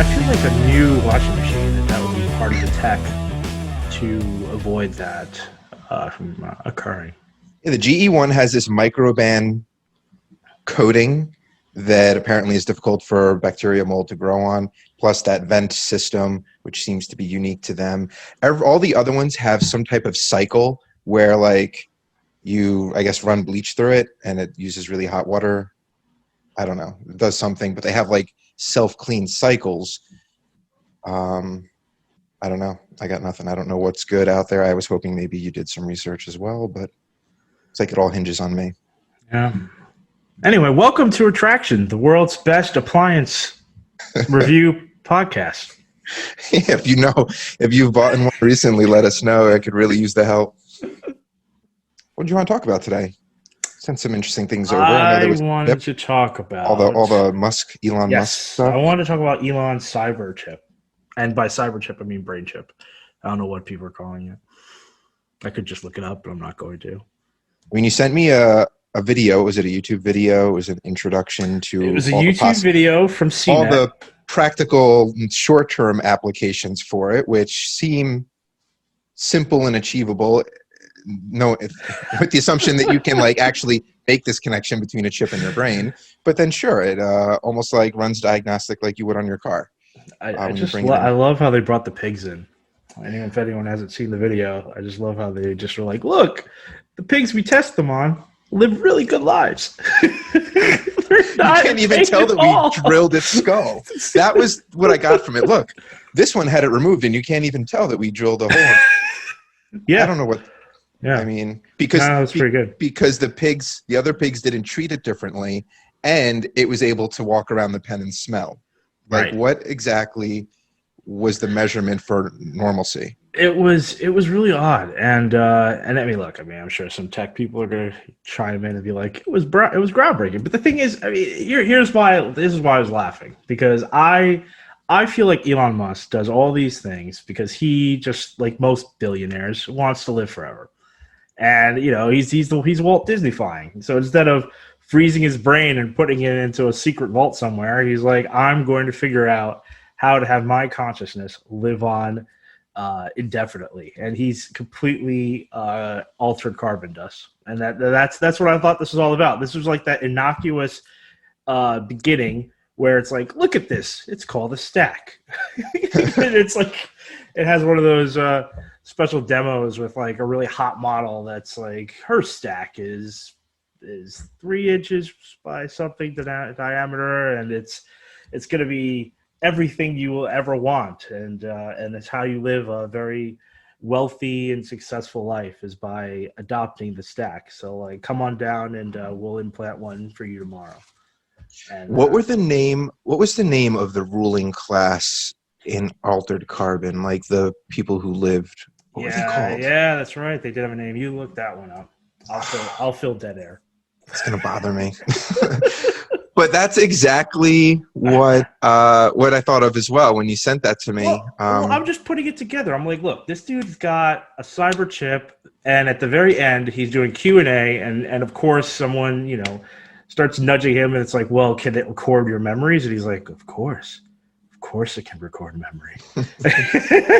I feel like a new washing machine that would be part of the tech to avoid that from occurring. Yeah, the GE one has this microban coating that apparently is difficult for bacteria mold to grow on, plus that vent system, which seems to be unique to them. All the other ones have some type of cycle where, like, you, I guess, run bleach through it and it uses really hot water. I don't know. It does something, but they have, like, self-clean cycles. I don't know. I got nothing. I don't know what's good out there. I was hoping maybe you did some research as well, but it's like it all hinges on me. Yeah. Anyway, welcome to Retraction, the world's best appliance review podcast. Yeah, if you've bought one recently, let us know. I could really use the help. What do you want to talk about today? Sent some interesting things over. I wanted to talk about all the Elon Musk stuff. I wanted to talk about Elon's cyber chip. And by cyber chip, I mean brain chip. I don't know what people are calling it. I could just look it up, but I'm not going to. When you sent me a video, was it a YouTube video? Was it an introduction to It was a YouTube video from CNET. All the practical short-term applications for it, which seem simple and achievable. No, with the assumption that you can actually make this connection between a chip and your brain. But then sure, it almost like runs diagnostic like you would on your car. I love how they brought the pigs in. If anyone hasn't seen the video, I just love how they just were like, look, the pigs we test them on live really good lives. You can't even tell that we drilled its skull. That was what I got from it. Look, this one had it removed, and you can't even tell that we drilled a hole. Yeah. I don't know what. Yeah. I mean, because that's pretty good. Because the other pigs didn't treat it differently, and it was able to walk around the pen and smell. Right. What exactly was the measurement for normalcy? It was really odd, and I mean, look, I'm sure some tech people are going to chime in and be like, it was groundbreaking. But the thing is, here's why. This is why I was laughing, because I feel like Elon Musk does all these things because he, just like most billionaires, wants to live forever, and he's Walt Disney-fying. So instead of freezing his brain and putting it into a secret vault somewhere, he's like, I'm going to figure out how to have my consciousness live on indefinitely. And he's completely altered carbon dust. And that's what I thought this was all about. This was like that innocuous beginning where it's like, look at this. It's called a stack. And it's like, it has one of those special demos with like a really hot model that's like, her stack is 3 inches by something diameter, and it's going to be everything you will ever want, and it's how you live a very wealthy and successful life is by adopting the stack. So come on down and we'll implant one for you tomorrow. And what was the name of the ruling class in altered carbon, like the people who lived? What was he called? Yeah, that's right, they did have a name. You look that one up. I'll fill dead air. It's gonna bother me. But that's exactly what I thought of as well when you sent that to me. Well, I'm just putting it together. I'm like, look, this dude's got a cyber chip, and at the very end, he's doing Q&A, and of course, someone starts nudging him, and it's like, well, can it record your memories? And he's like, of course it can record memory.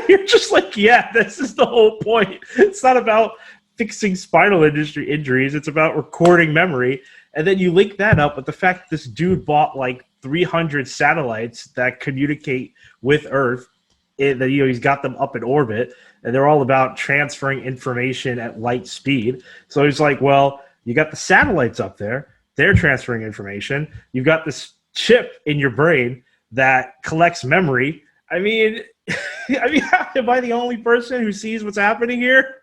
You're just like, yeah, this is the whole point. It's not about fixing spinal injuries. It's about recording memory. And then you link that up with the fact that this dude bought like 300 satellites that communicate with Earth. He's got them up in orbit, and they're all about transferring information at light speed. So he's like, well, you got the satellites up there. They're transferring information. You've got this chip in your brain that collects memory. I mean, am I the only person who sees what's happening here?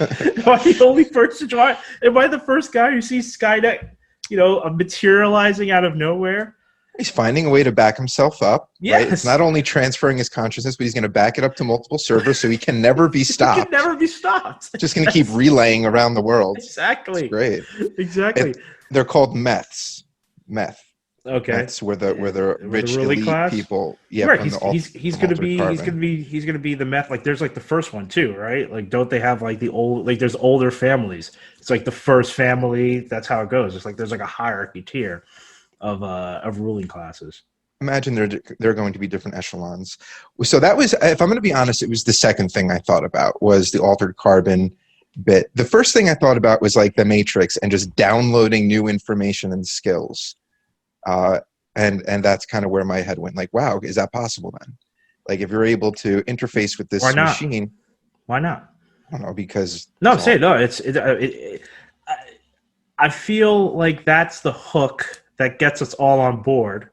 Am I the only person? Am I the first guy who sees Skynet, materializing out of nowhere? He's finding a way to back himself up. Yes. Right? It's not only transferring his consciousness, but he's going to back it up to multiple servers so he can never be stopped. He can never be stopped. Just going to keep relaying around the world. Exactly. It's great. Exactly. They're called meths. Meth. Okay. That's where the rich ruling elite class? people. Yeah. Right. He's gonna be the meth. Like there's like the first one too, right? Like don't they have like the old, like there's older families. It's like the first family. That's how it goes. It's like there's like a hierarchy tier of ruling classes. imagine there are going to be different echelons. So that was, if I'm going to be honest, it was the second thing I thought about was the altered carbon bit. The first thing I thought about was like the Matrix and just downloading new information and skills. And that's kind of where my head went. Like, wow, is that possible then? Like, if you're able to interface with this machine, why not? I don't know, because no, say no. I feel like that's the hook that gets us all on board.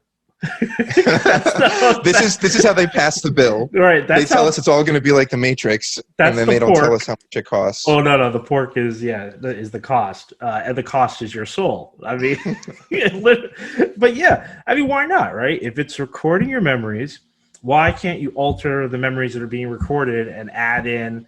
This is how they pass the bill. Right. They tell us it's all going to be like the Matrix, and then they don't tell us how much it costs. Oh no, the pork is the cost, and the cost is your soul. I mean, but yeah, I mean, why not, right? If it's recording your memories, why can't you alter the memories that are being recorded and add in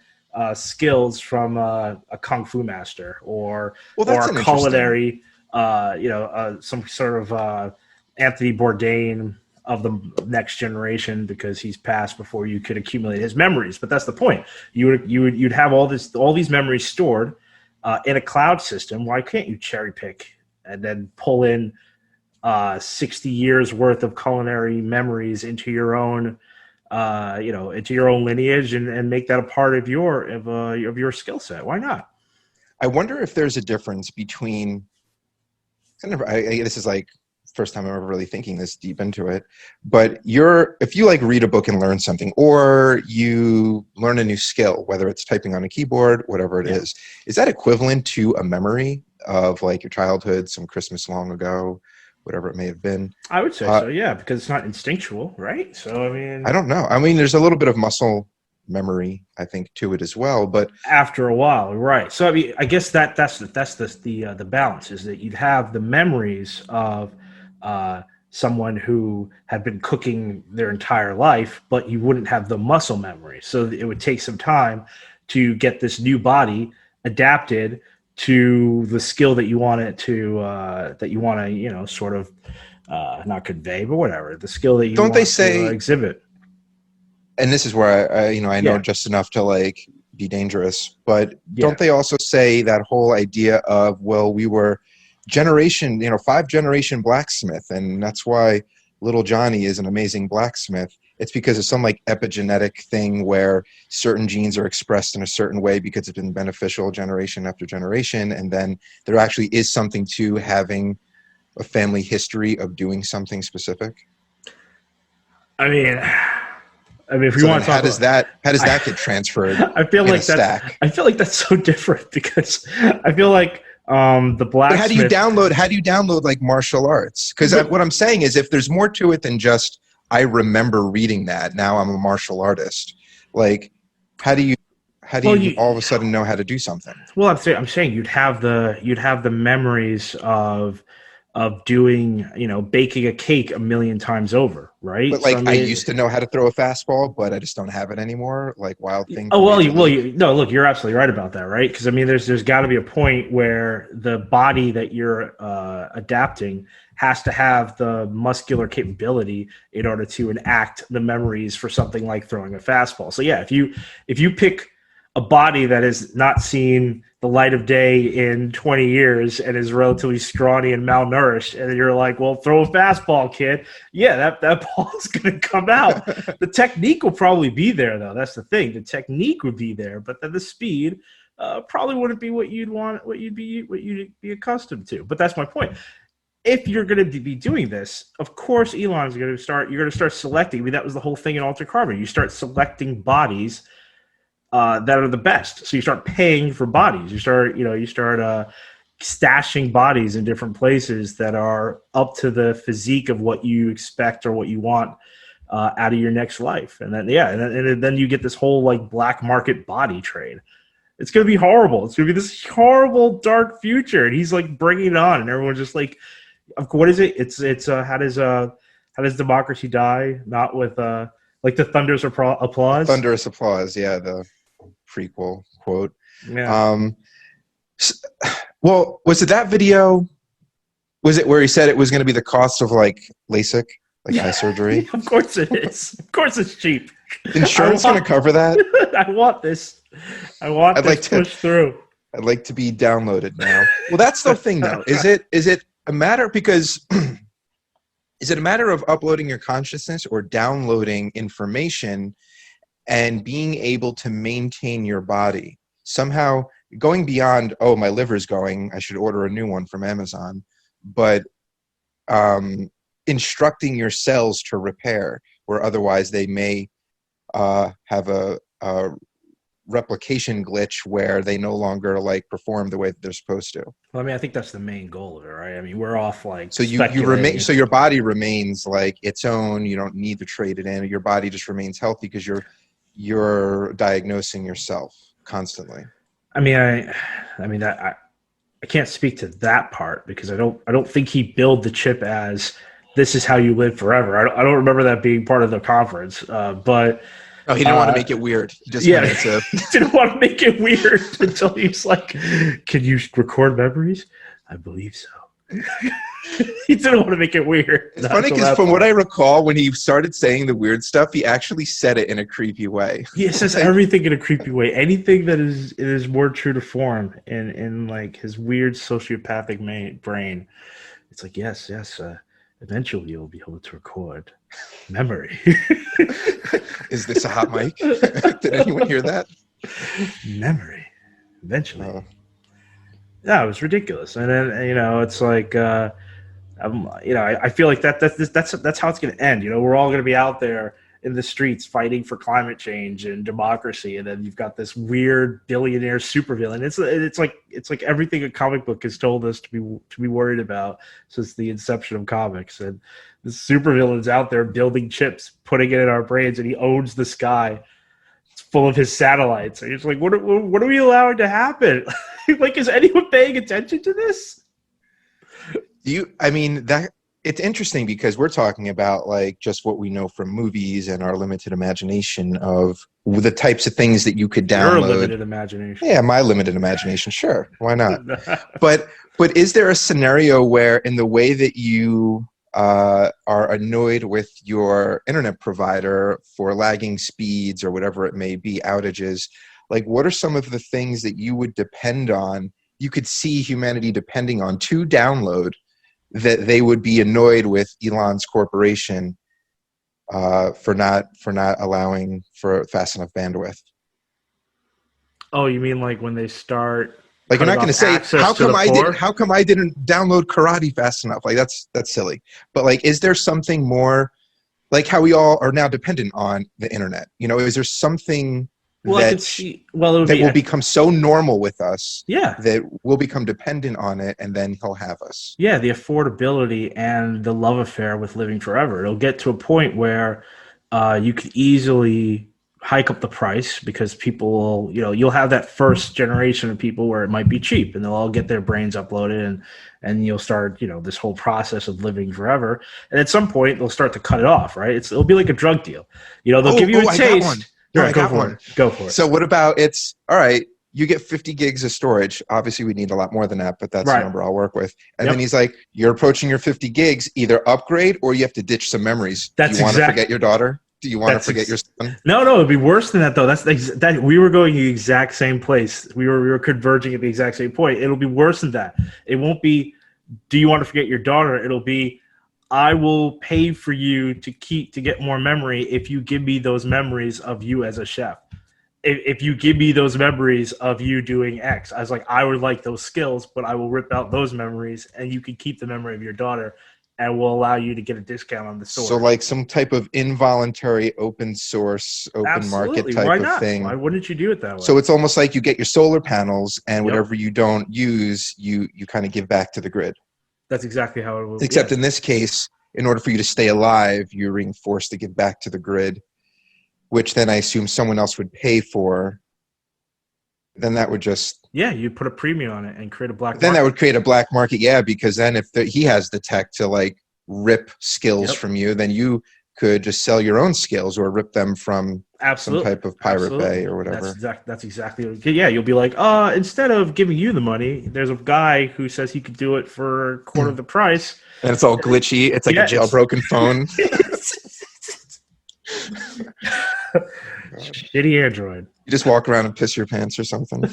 skills from a kung fu master or a culinary, some sort of Anthony Bourdain of the next generation, because he's passed before you could accumulate his memories. But that's the point. You'd have all these memories stored in a cloud system. Why can't you cherry pick and then pull in 60 years worth of culinary memories into your own lineage and make that a part of your skill set? Why not? I wonder if there's a difference between this is like first time I'm ever really thinking this deep into it, but if you like read a book and learn something, or you learn a new skill, whether it's typing on a keyboard, whatever it is that equivalent to a memory of like your childhood, some Christmas long ago, whatever it may have been? I would say so, yeah, because it's not instinctual, right? So I mean, I don't know. I mean, there's a little bit of muscle memory, I think, to it as well, but after a while, right? So I mean, I guess that's the balance, is that you'd have the memories of someone who had been cooking their entire life, but you wouldn't have the muscle memory. So it would take some time to get this new body adapted to the skill that you want it to, sort of not convey, but whatever, the skill that you want to exhibit. And this is where I know just enough to like be dangerous, but don't they also say that whole idea of, well, we were 5-generation blacksmith, and that's why little Johnny is an amazing blacksmith? It's because of some like epigenetic thing where certain genes are expressed in a certain way because it's been beneficial generation after generation, and then there actually is something to having a family history of doing something specific. I mean, if you want to talk, how does that get transferred? I feel like that's so different, because I feel like the blacksmith. But how do you download like martial arts? Because what I'm saying is, if there's more to it than just I remember reading that, now I'm a martial artist. Like, how do you all of a sudden know how to do something? Well, I'm saying you'd have the memories of doing, baking a cake a million times over, right? But like, I used to know how to throw a fastball, but I just don't have it anymore. Like, Wild Thing. Oh, well, look, you're absolutely right about that, right? Because I mean, there's got to be a point where the body that you're adapting has to have the muscular capability in order to enact the memories for something like throwing a fastball. So yeah, if you pick a body that has not seen the light of day in 20 years and is relatively scrawny and malnourished, and you're like, well, throw a fastball, kid. Yeah, that ball is going to come out. The technique will probably be there, though. That's the thing. The technique would be there, but then the speed probably wouldn't be what you'd be accustomed to. But that's my point. If you're going to be doing this, of course, you're going to start selecting. I mean, that was the whole thing in Altered Carbon. You start selecting bodies that are the best. So you start paying for bodies. You start stashing bodies in different places that are up to the physique of what you expect or what you want out of your next life. And then you get this whole like black market body trade. It's going to be horrible. It's going to be this horrible dark future. And he's like bringing it on, and everyone's just like, what is it? It's how does democracy die? Not with like the thunderous applause. Thunderous applause. Yeah. The prequel quote. Yeah. Well, was it that video? Was it where he said it was going to be the cost of like LASIK, like eye surgery? Of course it is. Of course it's cheap. Insurance going to cover that? I want this. I'd like to push through. I'd like to be downloaded now. Well, that's the thing, though. Is it a matter, because Is it a matter of uploading your consciousness or downloading information and being able to maintain your body? Somehow going beyond, oh, my liver's going, I should order a new one from Amazon, but instructing your cells to repair, where otherwise they may have a replication glitch where they no longer like perform the way that they're supposed to. Well, I mean, I think that's the main goal of it, right? I mean, we're off like so you remain, so your body remains like its own. You don't need to trade it in. Your body just remains healthy because you're diagnosing yourself constantly. I mean, I can't speak to that part because I don't think he built the chip as this is how you live forever. I don't remember that being part of the conference, but. Oh, he didn't want to make it weird. He just he didn't want to make it weird until he was like, "Can you record memories?" I believe so. He didn't want to make it weird. It's funny because from what I recall, when he started saying the weird stuff, he actually said it in a creepy way. He says everything in a creepy way. Anything that is more true to form in like his weird sociopathic brain. It's like yes. Eventually, you'll be able to record memory. Is this a hot mic? Did anyone hear that? Memory. Eventually. Oh. Yeah, it was ridiculous. And then it's like, I feel like that's how it's going to end. We're all going to be out there in the streets fighting for climate change and democracy, and then you've got this weird billionaire supervillain. It's like everything a comic book has told us to be worried about since the inception of comics. And the supervillain's out there building chips, putting it in our brains, and he owns the sky. It's full of his satellites. And it's like, what are we allowing to happen? Like, is anyone paying attention to this? It's interesting because we're talking about like just what we know from movies and our limited imagination of the types of things that you could download. Your limited imagination. Yeah, my limited imagination. Sure. Why not? But is there a scenario where in the way that you are annoyed with your internet provider for lagging speeds or whatever it may be, outages, like what are some of the things that you would depend on, you could see humanity depending on to download that they would be annoyed with Elon's corporation for not allowing for fast enough bandwidth? Oh, you mean like when they start? Like you're not going to say how come I didn't download karate fast enough? Like that's silly. But like, is there something more like how we all are now dependent on the internet? Is there something that will become so normal with us that we'll become dependent on it, and then he'll have us? Yeah, the affordability and the love affair with living forever. It'll get to a point where you could easily hike up the price because people will, you'll have that first generation of people where it might be cheap and they'll all get their brains uploaded and you'll start, this whole process of living forever. And at some point they'll start to cut it off, right? It'll be like a drug deal. They'll give you a taste. I got one. Go for it. So what about all right, you get 50 gigs of storage. Obviously, we need a lot more than that, but that's the number I'll work with. And then he's like, you're approaching your 50 gigs, either upgrade or you have to ditch some memories. Do you want to forget your daughter? Do you want to forget your son? No, it'd be worse than that, though. That we were going the exact same place. We were converging at the exact same point. It'll be worse than that. It won't be, do you want to forget your daughter? It'll be, I will pay for you to get more memory if you give me those memories of you as a chef. If you give me those memories of you doing X. I was like, I would like those skills, but I will rip out those memories and you can keep the memory of your daughter and will allow you to get a discount on the store. So like some type of involuntary open source, open market type of thing. Why wouldn't you do it that way? So it's almost like you get your solar panels and whatever you don't use, you kind of give back to the grid. That's exactly how it will be. Except in this case, in order for you to stay alive, you're being forced to give back to the grid, which then I assume someone else would pay for. Then that would just... Yeah, you put a premium on it and create a black market. Then that would create a black market, because then if he has the tech to like rip skills from you, then you could just sell your own skills or rip them from some type of Pirate Bay or whatever. That's exactly what, you'll be like, instead of giving you the money, there's a guy who says he could do it for a quarter of the price. And it's all glitchy. It's like a jailbroken phone. Shitty Android. You just walk around and piss your pants or something.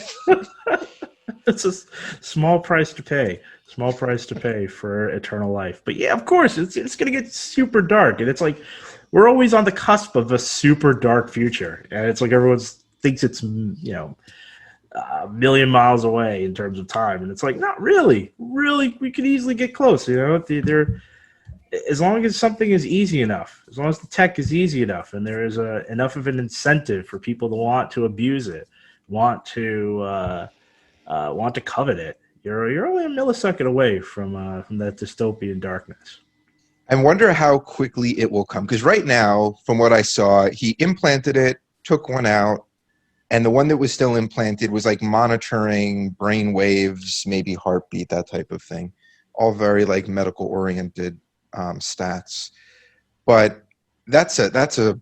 It's a small price to pay. Small price to pay for eternal life. But yeah, of course, it's going to get super dark, and it's like we're always on the cusp of a super dark future, and it's like everyone thinks it's a million miles away in terms of time, and it's like not really. Really, we could easily get close. They're as long as something is easy enough, as long as the tech is easy enough, and there is enough of an incentive for people to want to abuse it, want to covet it. You're only a millisecond away from that dystopian darkness. I wonder how quickly it will come. Because right now, from what I saw, he implanted it, took one out, and the one that was still implanted was like monitoring brain waves, maybe heartbeat, that type of thing. All very like medical oriented stats. But that's a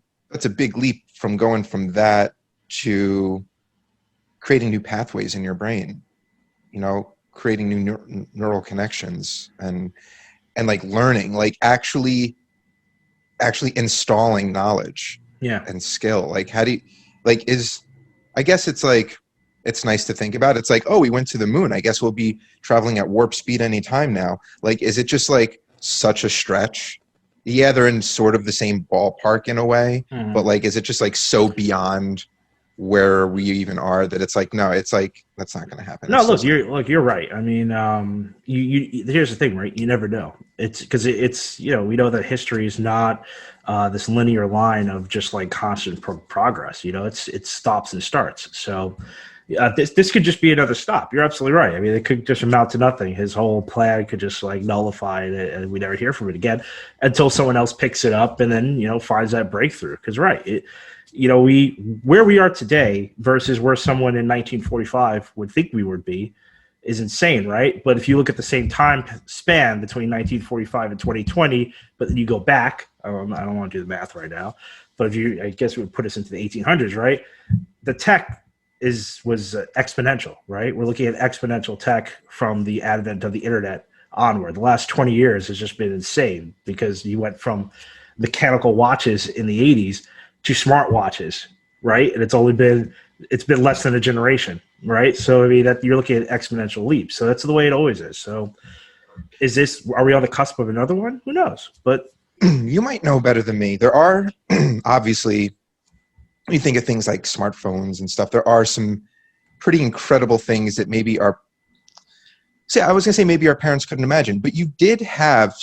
big leap from going from that to creating new pathways in your brain. Creating new neural connections and like learning, like actually installing knowledge and skill. Like how do you, like I guess it's like, it's nice to think about. It's like, oh, we went to the moon. I guess we'll be traveling at warp speed anytime now. Like, is it just like such a stretch? Yeah, they're in sort of the same ballpark in a way, but like, is it just like so beyond where we even are that it's like, no, it's like, that's not going to happen. No, you're right. I mean, you here's the thing, right? You never know. It's because it's we know that history is not this linear line of just like constant progress. It stops and starts. So this could just be another stop. You're absolutely right. I mean, it could just amount to nothing. His whole plan could just like nullify it, and we never hear from it again until someone else picks it up and then finds that breakthrough. Because where we are today versus where someone in 1945 would think we would be is insane, right? But if you look at the same time span between 1945 and 2020, but then you go back, I don't want to do the math right now, but I guess it would put us into the 1800s, right? The tech was exponential, right? We're looking at exponential tech from the advent of the internet onward. The last 20 years has just been insane because you went from mechanical watches in the 80s to smart watches, right? And it's been less than a generation, right? So I mean that you're looking at exponential leaps. So that's the way it always is. So are we on the cusp of another one? Who knows? But you might know better than me. There are obviously, when you think of things like smartphones and stuff, there are some pretty incredible things that maybe maybe our parents couldn't imagine, but you did have.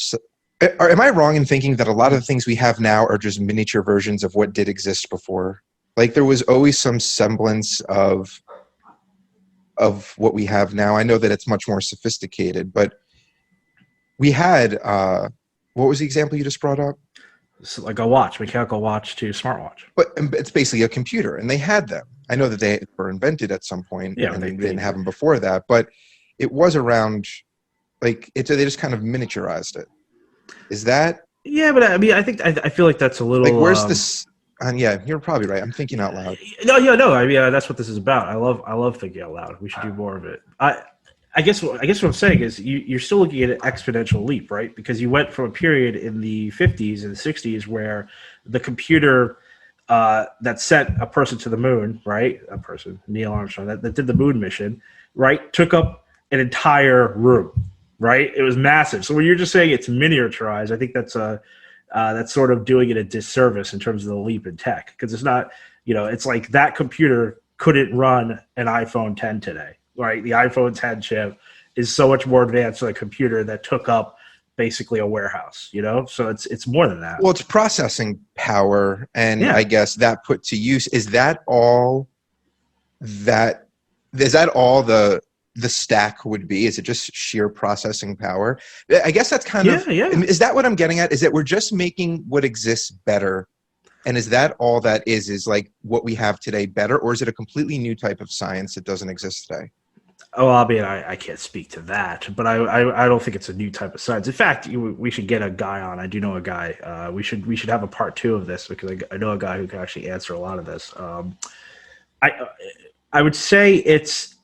Am I wrong in thinking that a lot of the things we have now are just miniature versions of what did exist before? Like there was always some semblance of what we have now. I know that it's much more sophisticated, but we had, what was the example you just brought up? It's like a watch, mechanical watch to smartwatch. But it's basically a computer, and they had them. I know that they were invented at some point, and they didn't have them before that, but it was around, like, they just kind of miniaturized it. Is that? Yeah, but I mean, I feel like that's a little. Like, where's this? Yeah, you're probably right. I'm thinking out loud. No. I mean, that's what this is about. I love thinking out loud. We should do more of it. I guess what I'm saying is you're still looking at an exponential leap, right? Because you went from a period in the 50s and 60s where the computer that sent a person to the moon, right? Neil Armstrong, that did the moon mission, right? Took up an entire room. Right, it was massive. So when you're just saying it's miniaturized, I think that's sort of doing it a disservice in terms of the leap in tech, because it's not, it's like that computer couldn't run an iPhone 10 today, right? The iPhone 10 chip is so much more advanced than a computer that took up basically a warehouse, So it's more than that. Well, it's processing power, and I guess that put to use. Is that all the stack would be? Is it just sheer processing power? I guess that's kind of. Yeah. Is that what I'm getting at? Is that we're just making what exists better, and is that all that is like what we have today better, or is it a completely new type of science that doesn't exist today? Oh, I mean, I can't speak to that, but I don't think it's a new type of science. In fact, we should get a guy on. I do know a guy. We should have a part 2 of this because I know a guy who can actually answer a lot of this. I would say it's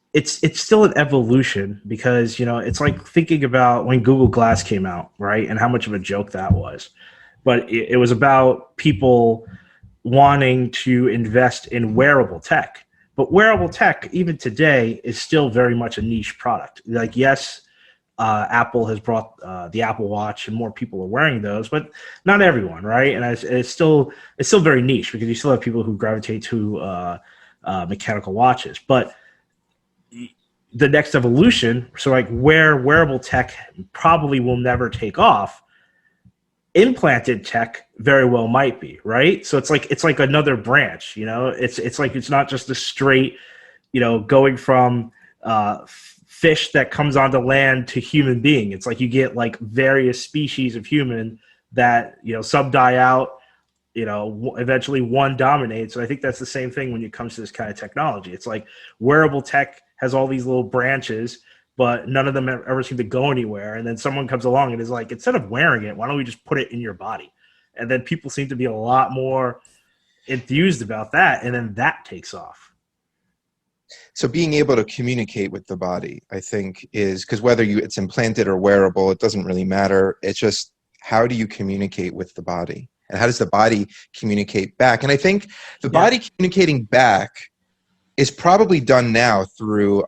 still an evolution because, it's like thinking about when Google Glass came out, right? And how much of a joke that was. But it was about people wanting to invest in wearable tech. But wearable tech, even today, is still very much a niche product. Like, yes, Apple has brought the Apple Watch, and more people are wearing those, but not everyone, right? And it's still very niche, because you still have people who gravitate to mechanical watches. But the next evolution, so like where wearable tech probably will never take off, implanted tech very well might be, right? So it's like another branch, you know. It's like, it's not just a straight, you know, going from fish that comes onto land to human being. It's like you get like various species of human that, you know, some die out, you know, eventually one dominates. And I think that's the same thing when it comes to this kind of technology. It's like wearable tech has all these little branches, but none of them ever seem to go anywhere. And then someone comes along and is like, instead of wearing it, why don't we just put it in your body? And then people seem to be a lot more enthused about that. And then that takes off. So being able to communicate with the body, I think, is, because whether it's implanted or wearable, it doesn't really matter. It's just, how do you communicate with the body? And how does the body communicate back? And I think the body communicating back is probably done now through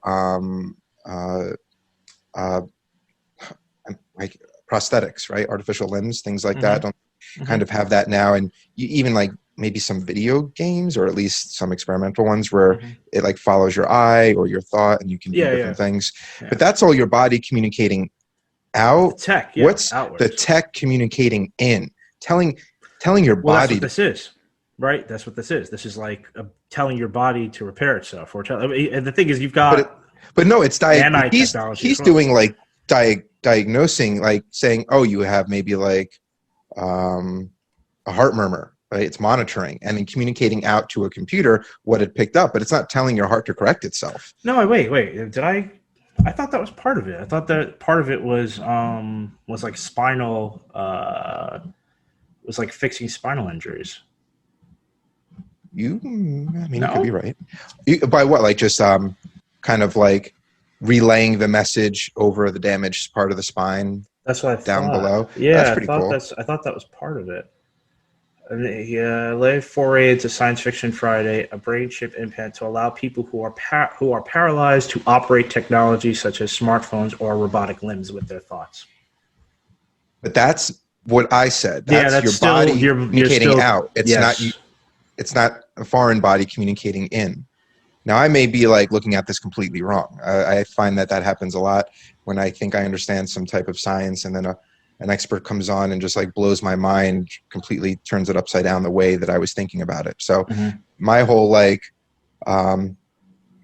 like prosthetics, right? Artificial limbs, things like that. Don't kind of have that now. And you even like maybe some video games, or at least some experimental ones, where it like follows your eye or your thought, and you can do different things. But that's all your body communicating out. The tech, what's outwards. The tech communicating in? Telling your body. That's what this is, right? That's what this is. This is like telling your body to repair itself. Or and the thing is, you've got. But no, it's he's doing like diagnosing, like saying, oh, you have maybe like a heart murmur, right? It's monitoring and then communicating out to a computer what it picked up, but it's not telling your heart to correct itself. No, wait. Did I thought that was part of it. I thought that part of it was like spinal, was like fixing spinal injuries. You could be right. By what? Like just kind of like relaying the message over the damaged part of the spine. That's what I thought. Down below. Yeah, that's pretty cool. I thought that was part of it. Late foray into Science Fiction Friday, a brain chip implant to allow people who are paralyzed to operate technology such as smartphones or robotic limbs with their thoughts. But that's what I said. That's your body communicating out. It's not a foreign body communicating in. Now, I may be like looking at this completely wrong. I find that happens a lot when I think I understand some type of science, and then an expert comes on and just like blows my mind, completely turns it upside down the way that I was thinking about it. So my whole like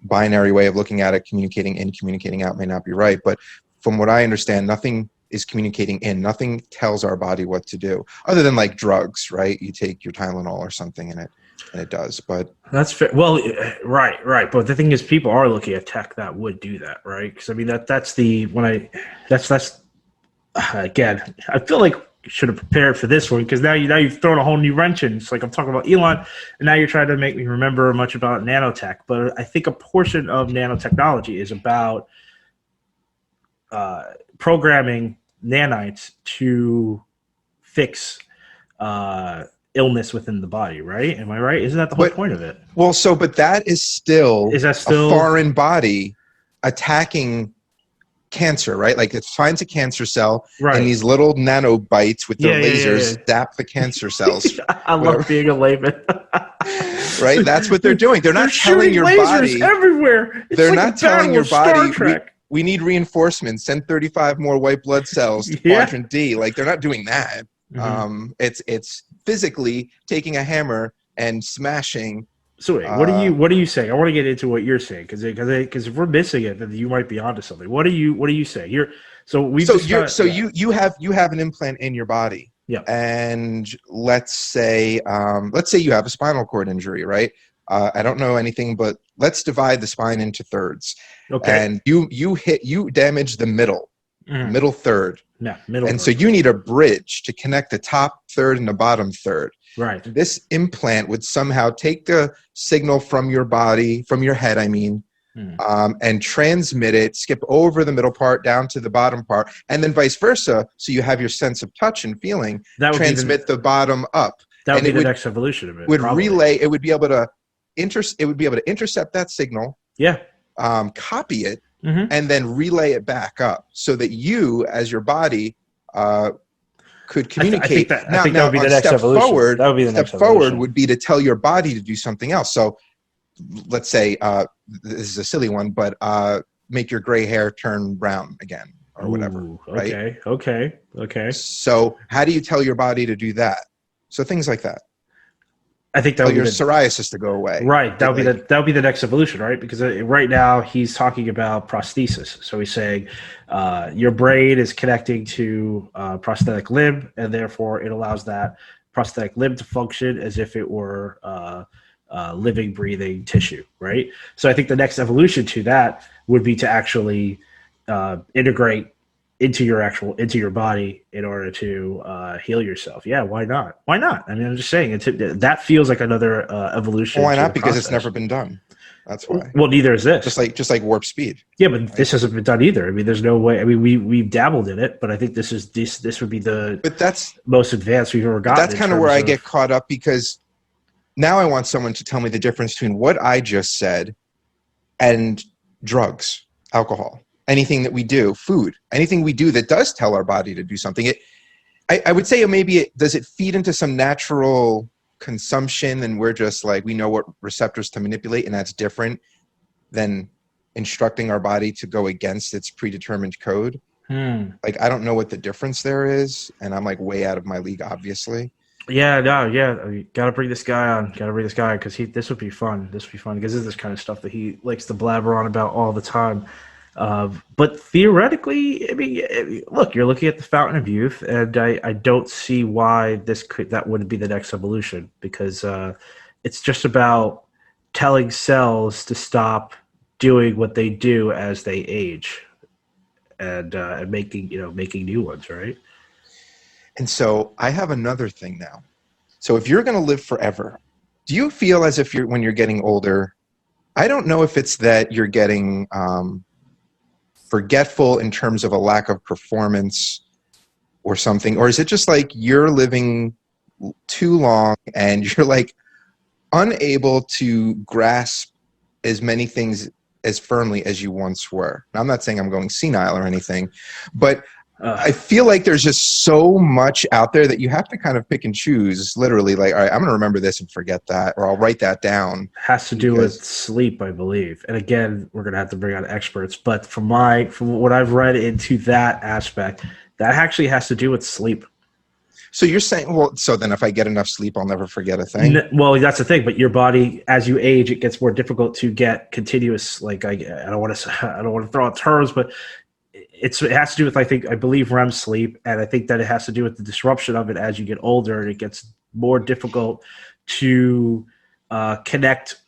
binary way of looking at it, communicating in, communicating out, may not be right. But from what I understand, nothing is communicating in. Nothing tells our body what to do, other than like drugs, right? You take your Tylenol or something and it does. But that's fair. Well, right. But the thing is, people are looking at tech that would do that, right? Because I mean, that's again, I feel like you should have prepared for this one, because now you've thrown a whole new wrench in. It's like I'm talking about Elon, and now you're trying to make me remember much about nanotech. But I think a portion of nanotechnology is about programming nanites to fix illness within the body, right? Am I right? Isn't that the whole point of it? Well, but that is still a foreign body attacking cancer, right? Like it finds a cancer cell, and these little nanobites with their lasers zap the cancer cells. I love being a layman. Right? That's what they're doing. They're not telling your body everywhere. They're not telling your body we need reinforcements. Send 35 more white blood cells to quadrant D. Like they're not doing that. It's physically taking a hammer and smashing. So wait, what are you saying? I want to get into what you're saying, because if we're missing it, then you might be onto something. What do you say? You have an implant in your body. Yeah. And let's say you have a spinal cord injury, right? I don't know anything, but let's divide the spine into thirds. Okay. And you damage the middle third. Yeah, middle. And so you need a bridge to connect the top third and the bottom third. Right. This implant would somehow take the signal from your body, from your head, and transmit it, skip over the middle part down to the bottom part, and then vice versa. So you have your sense of touch and feeling, transmit the bottom up. That would be the next evolution of it. It would be able to it would be able to intercept that signal, Yeah. copy it, Mhm. and then relay it back up so that you, as your body, could communicate. I think that would be the next step evolution. forward, That would be the step next forward evolution. would be to tell your body to do something else. So let's say, this is a silly one, but make your gray hair turn brown again or whatever. Ooh, right? Okay. So how do you tell your body to do that? So things like that. I think that Tell would your be the, psoriasis to go away. right. That would be the next evolution, right? Because right now he's talking about prosthesis. So he's saying your brain is connecting to prosthetic limb, and therefore it allows that prosthetic limb to function as if it were living, breathing tissue, right? So I think the next evolution to that would be to actually integrate into your body in order to heal yourself. Yeah, why not? Why not? I mean, I'm just saying that feels like another evolution. Why to not? the Because it's process. never been done. That's why. Well, neither is this. Just like warp speed. Yeah, but this hasn't been done either. I mean, there's no way. I mean, we've dabbled in it, but I think this would be the most advanced we've ever gotten. That's kind of where I get caught up, because now I want someone to tell me the difference between what I just said and drugs, alcohol, anything that we do, food, anything we do that does tell our body to do something. I would say maybe does it feed into some natural consumption, and we're just like, we know what receptors to manipulate, and that's different than instructing our body to go against its predetermined code. Like, I don't know what the difference there is, and I'm like way out of my league, obviously. Yeah, no, yeah. Gotta bring this guy on. Gotta bring this guy, because this would be fun. This would be fun because this is this kind of stuff that he likes to blabber on about all the time. But theoretically, I mean, look, you're looking at the fountain of youth, and I don't see why that wouldn't be the next evolution, because it's just about telling cells to stop doing what they do as they age, and making new ones, right? And so I have another thing now. So if you're going to live forever, do you feel as if when you're getting older, I don't know if it's that you're getting forgetful in terms of a lack of performance or something, or is it just like you're living too long and you're like unable to grasp as many things as firmly as you once were? Now, I'm not saying I'm going senile or anything, but I feel like there's just so much out there that you have to kind of pick and choose, literally, like, all right, I'm going to remember this and forget that, or I'll write that down. Has to do with sleep, I believe. And again, we're going to have to bring on experts, but from what I've read into that aspect, that actually has to do with sleep. So you're saying, well, so then if I get enough sleep, I'll never forget a thing? Well, that's the thing, but your body, as you age, it gets more difficult to get continuous, like, I don't want to throw out terms, but it has to do with, I believe REM sleep, and I think that it has to do with the disruption of it as you get older, and it gets more difficult to connect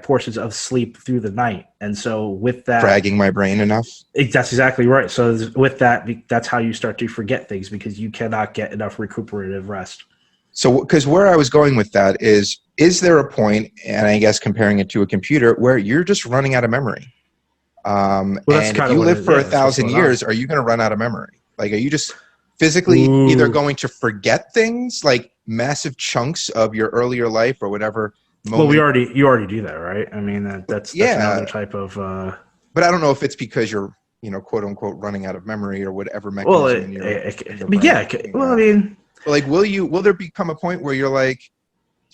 portions of sleep through the night. And so with that, fragging my brain enough. That's exactly right. So with that, that's how you start to forget things, because you cannot get enough recuperative rest. So, because where I was going with that is there a point, and I guess comparing it to a computer, where you're just running out of memory? And if you live for 1,000 years, are you going to run out of memory? Like, are you just physically either going to forget things, like massive chunks of your earlier life or whatever moment? Well, you already do that, right? I mean, that's another type of. But I don't know if it's because you're, quote unquote, running out of memory or whatever mechanism. Like, will there become a point where you're like,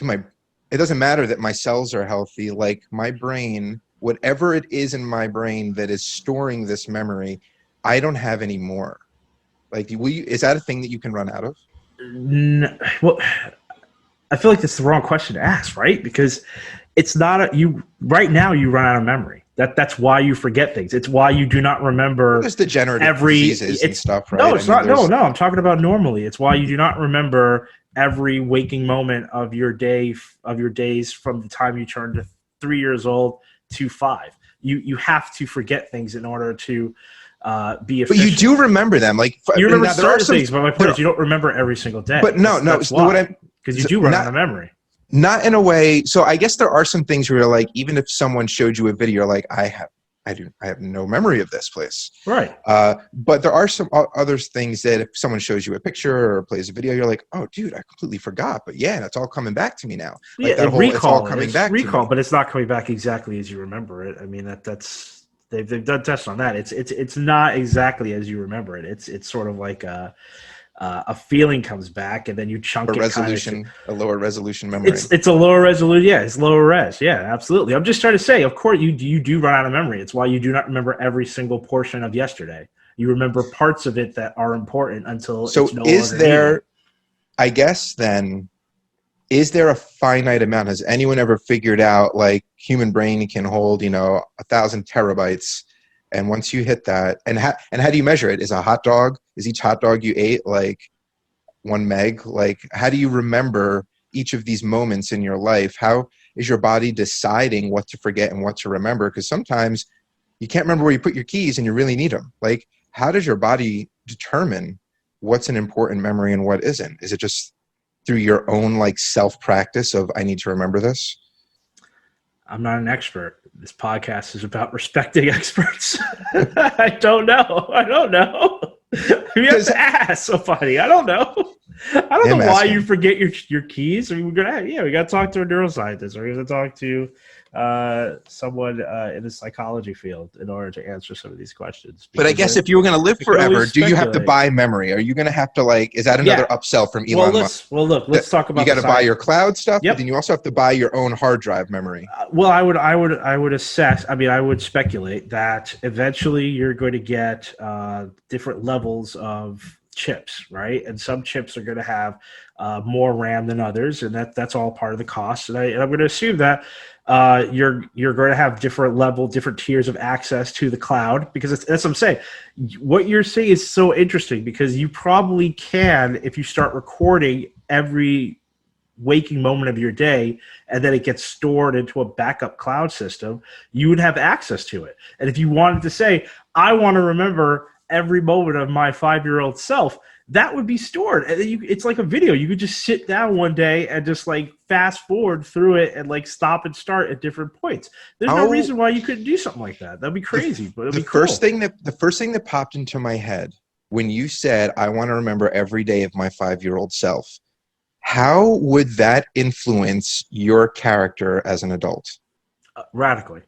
it doesn't matter that my cells are healthy, like my brain, whatever it is in my brain that is storing this memory, I don't have any more. Like, is that a thing that you can run out of? No, well, I feel like that's the wrong question to ask, right? Because it's not right now you run out of memory. That's why you forget things. It's why you do not remember. There's degenerative diseases and stuff, right? No, it's not. No, I'm talking about normally. It's why you do not remember every waking moment of your days from the time you turn to 3 years old to 5. You have to forget things in order to be efficient. But you do remember them. Like, you remember certain things, but my point is you don't remember every single day. But that's why. Because you do run out of memory. Not in a way. So I guess there are some things where you're like, even if someone showed you a video, you're like, I I have no memory of this place. Right. But there are some other things that if someone shows you a picture or plays a video, you're like, oh, dude, I completely forgot. But yeah, it's all coming back to me now. Yeah, Like that whole, it's all coming back to me. but it's not coming back exactly as you remember it. I mean, that's they've done tests on that. It's not exactly as you remember it. It's sort of like a feeling comes back, and then you chunk it. A lower resolution memory. It's a lower resolution. Yeah, it's lower res. Yeah, absolutely. I'm just trying to say, of course, you do run out of memory. It's why you do not remember every single portion of yesterday. You remember parts of it that are important until. So it's no is longer there? needed. I guess then, is there a finite amount? Has anyone ever figured out like human brain can hold 1,000 terabytes? And once you hit that, and how do you measure it? Is each hot dog you ate like 1 meg? Like, how do you remember each of these moments in your life? How is your body deciding what to forget and what to remember? Because sometimes you can't remember where you put your keys and you really need them. Like, how does your body determine what's an important memory and what isn't? Is it just through your own like self-practice of, I need to remember this? I'm not an expert. This podcast is about respecting experts. I don't know. You have to ask somebody. I don't know. I don't know why you forget your keys. I mean, we got to talk to a neuroscientist, or we're going to talk to someone in the psychology field in order to answer some of these questions. But I guess if you were going to live forever, do you have to buy memory? Are you going to have to is that another upsell from Elon Musk? Well, look, let's talk about. You got to buy your cloud stuff, yep. But then you also have to buy your own hard drive memory. Well, I would assess. I mean, I would speculate that eventually you're going to get different levels of chips, right? And some chips are going to have more RAM than others, and that's all part of the cost. And I'm going to assume that you're going to have different tiers of access to the cloud, because that's what I'm saying. What you're saying is so interesting, because you probably can, if you start recording every waking moment of your day and then it gets stored into a backup cloud system, you would have access to it. And if you wanted to say, I want to remember every moment of my 5-year-old self, that would be stored. And it's like a video. You could just sit down one day and just like fast forward through it and like stop and start at different points. There's no reason why you couldn't do something like that. That'd be crazy, but it'd be cool. The first thing that popped into my head when you said, I want to remember every day of my 5-year-old self, how would that influence your character as an adult? Radically.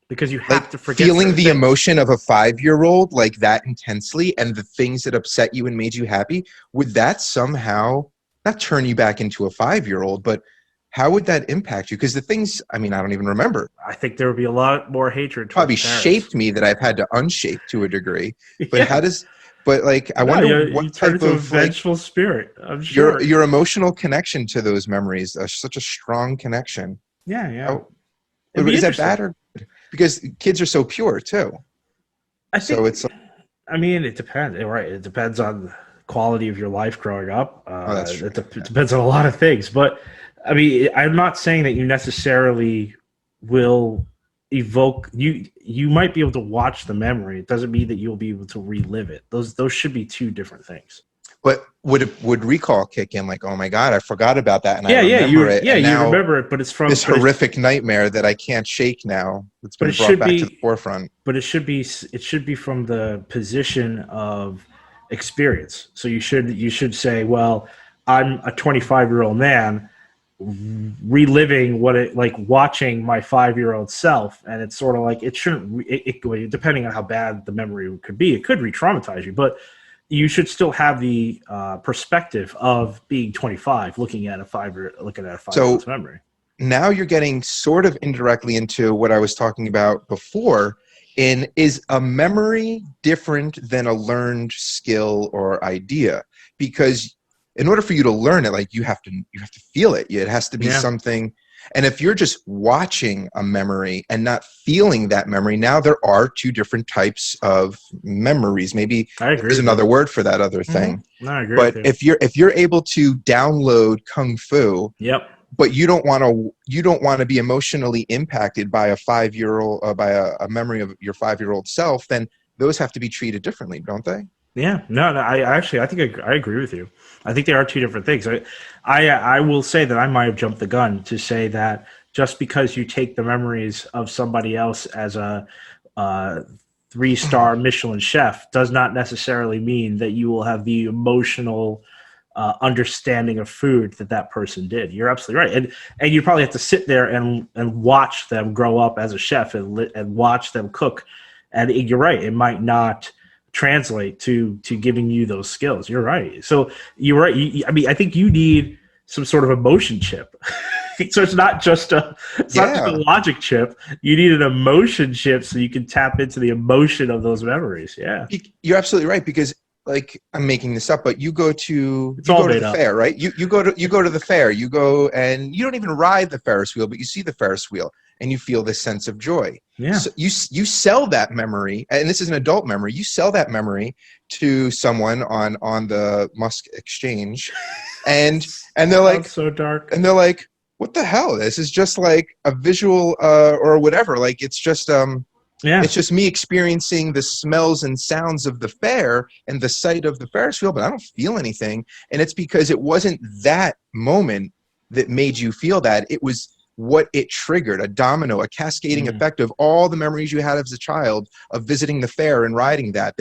Because you have to forget feeling the emotion of a 5-year-old like that intensely, and the things that upset you and made you happy. Would that somehow not turn you back into a 5-year-old, but how would that impact you? Because the things, I mean, I don't even remember. I think there would be a lot more hatred. Probably shaped me that I've had to unshape to a degree. But I wonder what type of vengeful spirit. I'm sure your emotional connection to those memories, such a strong connection. Yeah. Is that bad or good? Because kids are so pure too. I mean, it depends. Right, it depends on the quality of your life growing up. That's true. It depends on a lot of things. But I mean, I'm not saying that you necessarily will evoke. You might be able to watch the memory. It doesn't mean that you'll be able to relive it. Those should be two different things. But would recall kick in? Like, oh my God, I forgot about that, and you remember it, but it's from this horrific nightmare that I can't shake now. It's been brought back to the forefront. But it should be from the position of experience. So you should say, well, I'm a 25-year-old man reliving what it like watching my 5-year-old self, and it's sort of like it shouldn't. It depending on how bad the memory could be, it could re-traumatize you, but you should still have the perspective of being 25, looking at a 5-year-old's memory. Now you're getting sort of indirectly into what I was talking about before. Is a memory different than a learned skill or idea? Because in order for you to learn it, like you have to feel it. It has to be something. And if you're just watching a memory and not feeling that memory, now there are two different types of memories. Maybe there's another word for that other thing. No, I agree. But if you're able to download Kung Fu, but you don't want to be emotionally impacted by a 5-year-old by a memory of your 5-year-old self, then those have to be treated differently, don't they? Yeah, no, I think I agree with you. I think they are two different things. I will say that I might have jumped the gun to say that just because you take the memories of somebody else as a 3-star Michelin chef does not necessarily mean that you will have the emotional understanding of food that person did. You're absolutely right, and you probably have to sit there and watch them grow up as a chef and watch them cook. And you're right, it might not translate to giving you those skills. You're right. So you're right. I mean, I think you need some sort of emotion chip. So it's not just not just a logic chip. You need an emotion chip so you can tap into the emotion of those memories. Yeah, you're absolutely right, because like, I'm making this up, but you go to the fair, right? You go to the fair. You go and you don't even ride the Ferris wheel, but you see the Ferris wheel and you feel this sense of joy. Yeah. So you sell that memory, and this is an adult memory. You sell that memory to someone on the Musk exchange, and they're like, so dark. And they're like, what the hell? This is just like a visual or whatever. Like, it's just it's just me experiencing the smells and sounds of the fair and the sight of the Ferris wheel, but I don't feel anything. And it's because it wasn't that moment that made you feel that. It was what it triggered, a domino, a cascading effect of all the memories you had as a child of visiting the fair and riding that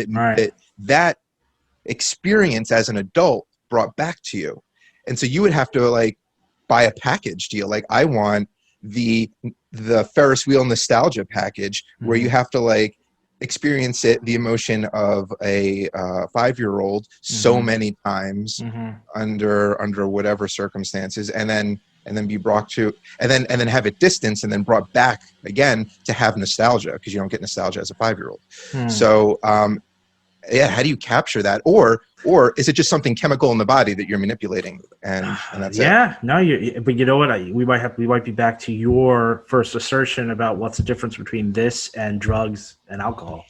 experience as an adult brought back to you. And so you would have to like buy a package deal. Like, I want the Ferris wheel nostalgia package where you have to like experience the emotion of a 5-year-old so many times under whatever circumstances, and then be brought to and then have it distanced and then brought back again to have nostalgia, because you don't get nostalgia as a 5-year-old. So how do you capture that, or is it just something chemical in the body that you're manipulating and that's it? No, but you know what? We might be back to your first assertion about what's the difference between this and drugs and alcohol.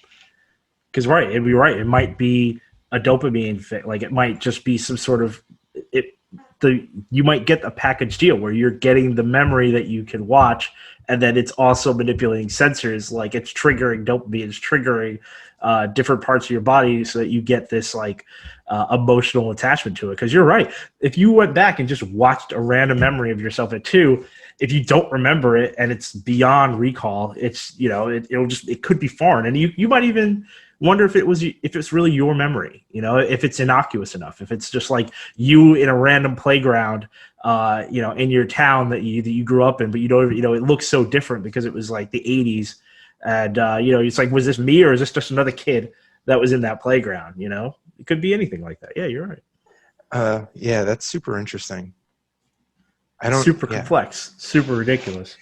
Because it'd be right. It might be a dopamine like it might just be some sort of you might get a package deal where you're getting the memory that you can watch, and then it's also manipulating sensors, like it's triggering dopamine, it's triggering different parts of your body so that you get this like emotional attachment to it. Because you're right. If you went back and just watched a random memory of yourself at 2, if you don't remember it and it's beyond recall, it's it could be foreign, and you might even wonder if it's really your memory, if it's innocuous enough, if it's just like you in a random playground, in your town that you grew up in, but you don't, it looks so different because it was like the 80s. And, it's like, was this me or is this just another kid that was in that playground? It could be anything like that. Yeah, you're right. That's super interesting. Super complex, super ridiculous.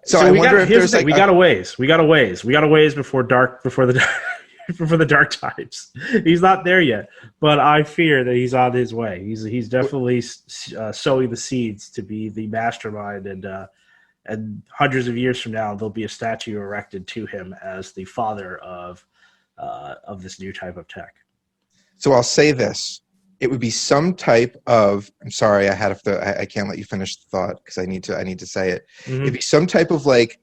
So I wonder if there's we got a ways before the dark times. He's not there yet, but I fear that he's on his way. He's definitely sowing the seeds to be the mastermind, and hundreds of years from now, there'll be a statue erected to him as the father of this new type of tech. So I'll say this. It would be some type of, I'm sorry, I can't let you finish the thought because I need to say it. It'd be some type of like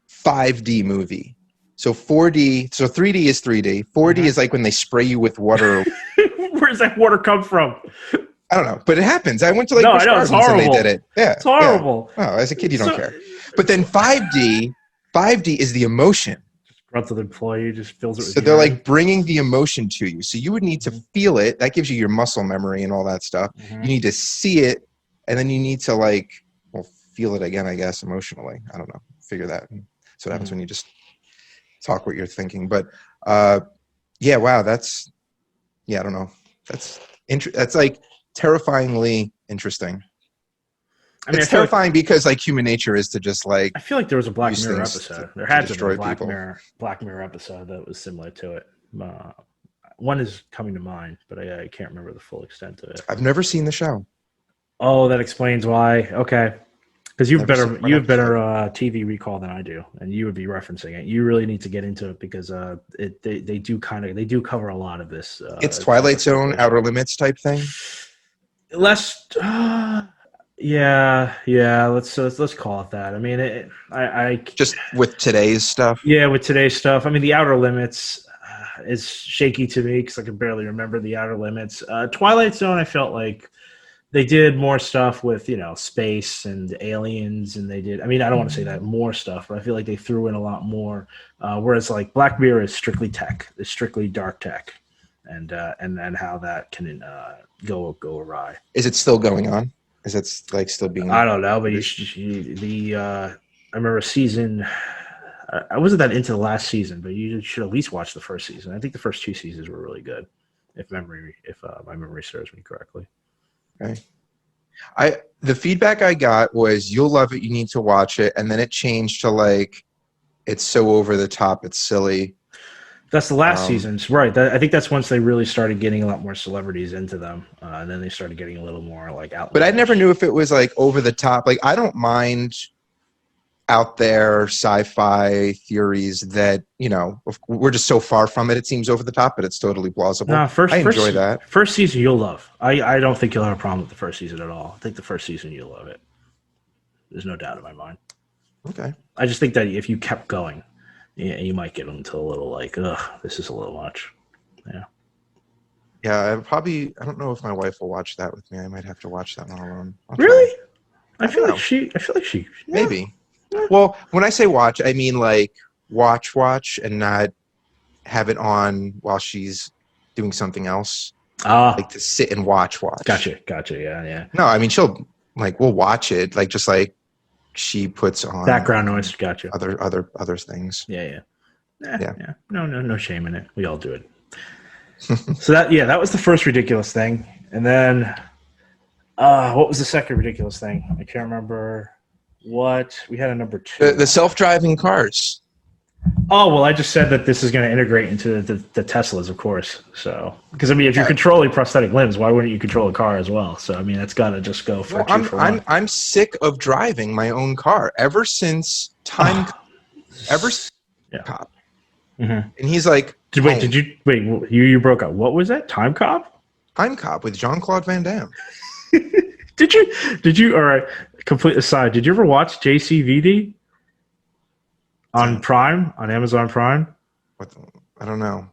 5D movie. So 4D, so 3D is 3D. 4D is like when they spray you with water. Where does that water come from? I don't know, but it happens. I went to like I know, it's horrible. And they did it. Yeah, it's horrible. Yeah. Oh, as a kid, you don't care. But then 5D is the emotion. Grunted employee just fills it with so they're like bringing the emotion to you. So you would need to feel it. That gives you your muscle memory and all that stuff. You need to see it, and then you need to feel it again, I guess, emotionally. I don't know. Figure that. That's what happens when you just talk what you're thinking. But wow, that's I don't know. That's like terrifyingly interesting. I mean, it's terrifying because human nature is to just I feel like there was a Black Mirror episode. There had to be a Black Mirror episode that was similar to it. One is coming to mind, but I can't remember the full extent of it. I've never seen the show. Oh, that explains why. Okay, because you have better TV recall than I do, and you would be referencing it. You really need to get into it because they do cover a lot of this. It's Twilight Zone, Outer Limits type thing. Let's let's call it that. I mean, I just with today's stuff. Yeah, with today's stuff. I mean, the Outer Limits is shaky to me because I can barely remember the Outer Limits. Twilight Zone, I felt like They did more stuff with, space and aliens, and they did. I mean, I don't want to say that more stuff, but I feel like they threw in a lot more. Whereas like Black Mirror is strictly tech, it's strictly dark tech, and then how that can go awry. Is it still going on? Is it like still being? I don't know, but I remember season. I wasn't that into the last season, but you should at least watch the first season. I think the first 2 seasons were really good, if my memory serves me correctly. Okay. The feedback I got was you'll love it, you need to watch it, and then it changed to like it's so over the top, it's silly. That's the last seasons, right? I think that's once they really started getting a lot more celebrities into them, and then they started getting a little more like out. But I never knew if it was like over the top. Like I don't mind out there sci-fi theories that we're just so far from it. It seems over the top, but it's totally plausible. No, I enjoy that. First season you'll love. I don't think you'll have a problem with the first season at all. I think the first season you'll love it. There's no doubt in my mind. Okay. I just think that if you kept going, you might get into a little like, ugh, this is a little much. Yeah. Yeah, I don't know if my wife will watch that with me. I might have to watch that one alone. Really? I feel like she. Maybe. Well, when I say watch, I mean like watch, and not have it on while she's doing something else. Like to sit and watch. Gotcha. Yeah. No, I mean we'll watch it, like just like she puts on background noise. Gotcha. Other things. Yeah. No shame in it. We all do it. So that was the first ridiculous thing, and then what was the second ridiculous thing? I can't remember. What we had a number 2. The self-driving cars. Oh well, I just said that this is going to integrate into the Teslas, of course. So because I mean, if you're controlling prosthetic limbs, why wouldn't you control a car as well? So I mean, that's got to just go for two for one. I'm sick of driving my own car ever since Cop. Mm-hmm. And he's like, wait, you broke up. What was that? Time Cop? Time Cop with Jean-Claude Van Damme. Did you? All right. Complete aside. Did you ever watch JCVD on Prime, on Amazon Prime? I don't know.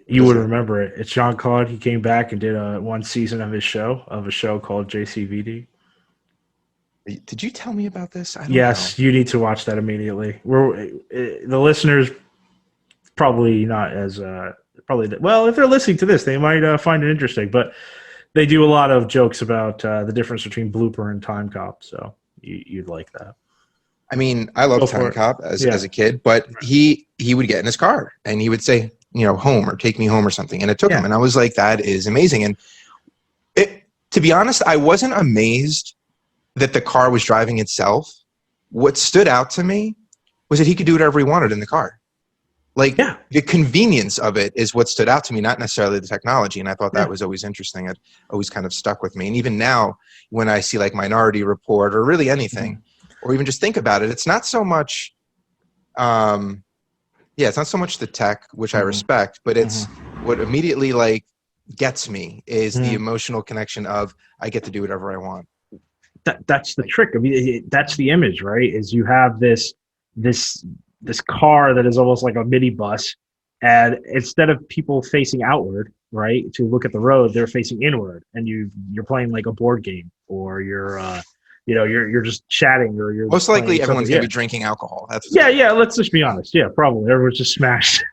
You would remember it. It's Jean-Claude. He came back and did one season of a show called JCVD. Did you tell me about this? I don't know. You need to watch that immediately. The listeners probably not as if they're listening to this, they might find it interesting, but they do a lot of jokes about the difference between Blooper and Time Cop, so you'd like that. I mean, I loved Time Cop as a kid, but he would get in his car and he would say, home or take me home or something, and it took him, and I was like, that is amazing. And to be honest, I wasn't amazed that the car was driving itself. What stood out to me was that he could do whatever he wanted in the car. Like the convenience of it is what stood out to me, not necessarily the technology. And I thought that was always interesting. It always kind of stuck with me. And even now, when I see like Minority Report or really anything, or even just think about it, it's not so much, it's not so much the tech, which I respect, but it's what immediately like gets me is the emotional connection of I get to do whatever I want. That's the trick. I mean, that's the image, right? Is you have this car that is almost like a mini bus, and instead of people facing outward, right, to look at the road, they're facing inward, and you're playing like a board game, or you're just chatting, or you're most likely everyone's gonna be drinking alcohol. Let's just be honest. Yeah, probably everyone's just smashed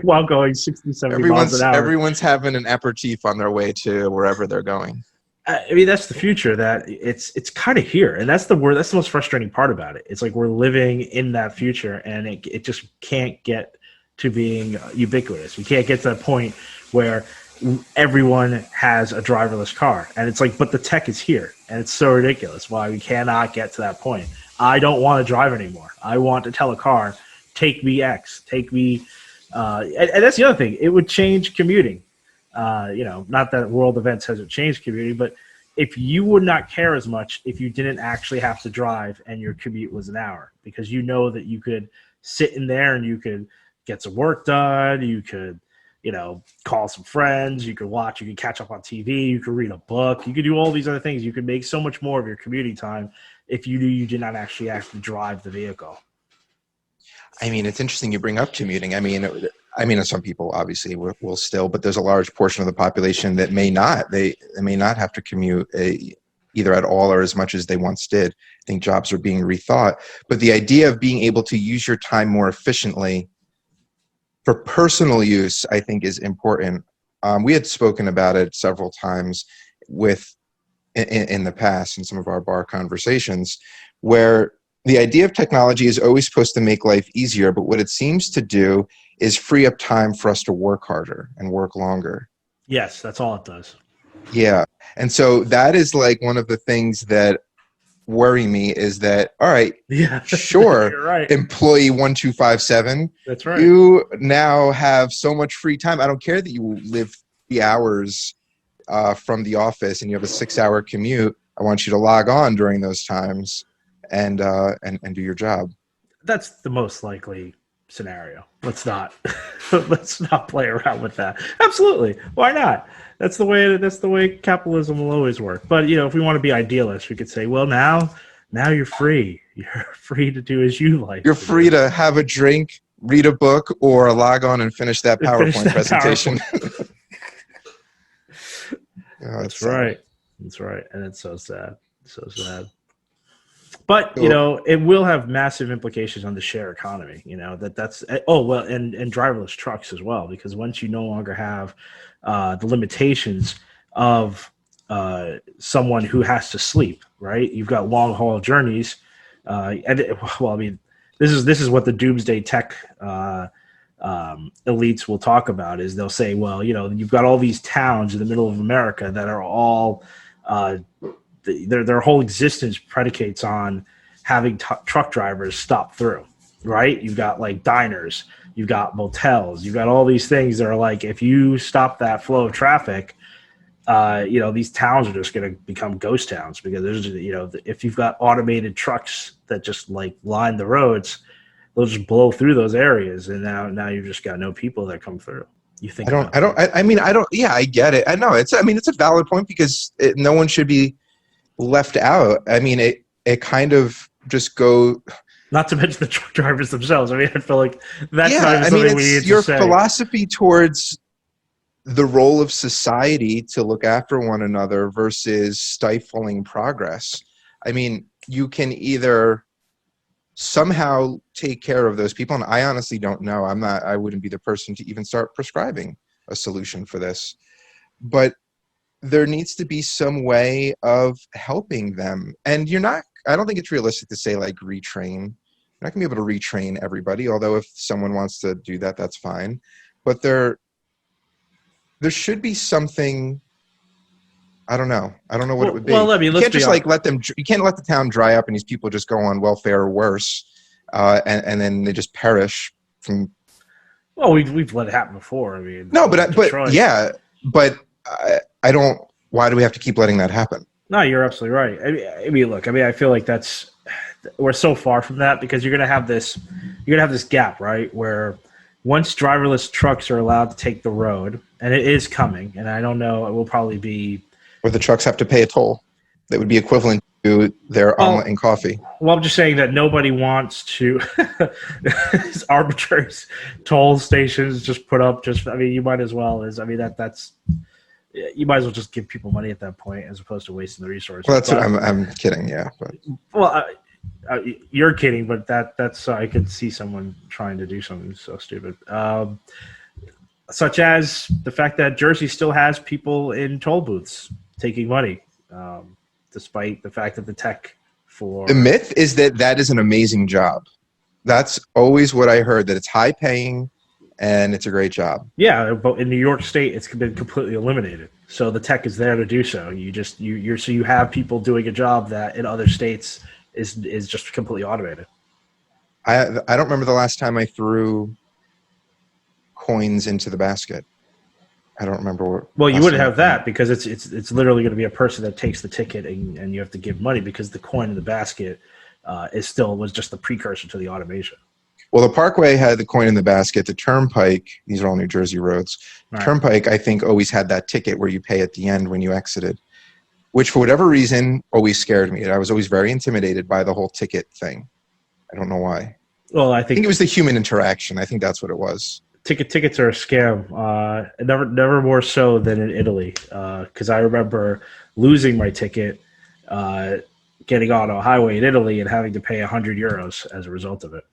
while going 60, 70 miles an hour. Everyone's having an aperitif on their way to wherever they're going. I mean, that's the future. That it's kind of here, and that's the most frustrating part about it. It's like we're living in that future, and it just can't get to being ubiquitous. We can't get to that point where everyone has a driverless car, and it's like, but the tech is here, and it's so ridiculous why we cannot get to that point. I don't want to drive anymore. I want to tell a car, take me X, take me, and that's the other thing. It would change commuting. Not that world events hasn't changed commuting, but if you would not care as much if you didn't actually have to drive and your commute was an hour, because that you could sit in there and you could get some work done, you could, call some friends, you could catch up on TV, you could read a book, you could do all these other things. You could make so much more of your commuting time if you knew you did not actually have to drive the vehicle. I mean, it's interesting you bring up commuting. I mean, I mean, some people obviously will still, but there's a large portion of the population that may not. They may not have to commute either at all or as much as they once did. I think jobs are being rethought. But the idea of being able to use your time more efficiently for personal use, I think, is important. We had spoken about it several times in the past in some of our bar conversations, where the idea of technology is always supposed to make life easier, but what it seems to do is free up time for us to work harder and work longer. Yes, that's all it does. Yeah. And so that is like one of the things that worry me is that, all right, yeah, sure, you're right. Employee 1257, that's right. You now have so much free time. I don't care that you live 3 hours from the office and you have a 6-hour commute. I want you to log on during those times and do your job. That's the most likely scenario. Let's not play around with that. Absolutely. Why not? That's the way capitalism will always work. But if we want to be idealists, we could say, well, now you're free. You're free to do as you like. You're free to have a drink, read a book, or log on and finish that PowerPoint presentation. Oh, that's right. That's right. And it's so sad. So sad. But, it will have massive implications on the share economy, and driverless trucks as well, because once you no longer have the limitations of someone who has to sleep, right? You've got long haul journeys. This is what the doomsday tech elites will talk about is they'll say, well, you've got all these towns in the middle of America that are all their whole existence predicates on having truck drivers stop through, right? You've got like diners, you've got motels, you've got all these things that are like, if you stop that flow of traffic, these towns are just going to become ghost towns because there's, if you've got automated trucks that just like line the roads, they'll just blow through those areas. And now you've just got no people that come through. You think I get it. I know it's a valid point because no one should be left out. I mean, it kind of just go. Not to mention the truck drivers themselves. I mean, I feel like that's not even something we need to your say. Philosophy towards the role of society to look after one another versus stifling progress. I mean, you can either somehow take care of those people, and I honestly don't know. I wouldn't be the person to even start prescribing a solution for this. But there needs to be some way of helping them. And I don't think it's realistic to say like retrain. You're not gonna be able to retrain everybody, although if someone wants to do that, that's fine. But there should be something. I don't know what it would be. Well, I mean, you can't just you can't let the town dry up and these people just go on welfare or worse, and then they just perish from. Well, we've let it happen before. I mean, no, but I don't. Why do we have to keep letting that happen? No, you're absolutely right. I mean, look. I mean, I feel like we're so far from that because you're gonna have this gap, right? Where once driverless trucks are allowed to take the road, and it is coming, and I don't know, it will probably be. Where the trucks have to pay a toll that would be equivalent to their omelet and coffee. Well, I'm just saying that nobody wants to arbitrary toll stations just put up. You might as well you might as well just give people money at that point as opposed to wasting the resources. Well, that's what I'm kidding. Yeah. But. Well, you're kidding, but that's I could see someone trying to do something so stupid. Such as the fact that Jersey still has people in toll booths taking money, despite the fact that the tech for... The myth is that is an amazing job. That's always what I heard, that it's high paying and it's a great job. Yeah, but in New York State, it's been completely eliminated. So the tech is there to do so. You have people doing a job that in other states is just completely automated. I don't remember the last time I threw coins into the basket. I don't remember. Well, you wouldn't have that because it's literally going to be a person that takes the ticket and you have to give money because the coin in the basket was just the precursor to the automation. Well, the Parkway had the coin in the basket. The Turnpike, these are all New Jersey roads. Right. Turnpike, I think, always had that ticket where you pay at the end when you exited, which for whatever reason always scared me. I was always very intimidated by the whole ticket thing. I don't know why. Well, I think it was the human interaction. I think that's what it was. Tickets are a scam. Never more so than in Italy. Because I remember losing my ticket, uh, getting on a highway in Italy and having to pay €100 as a result of it.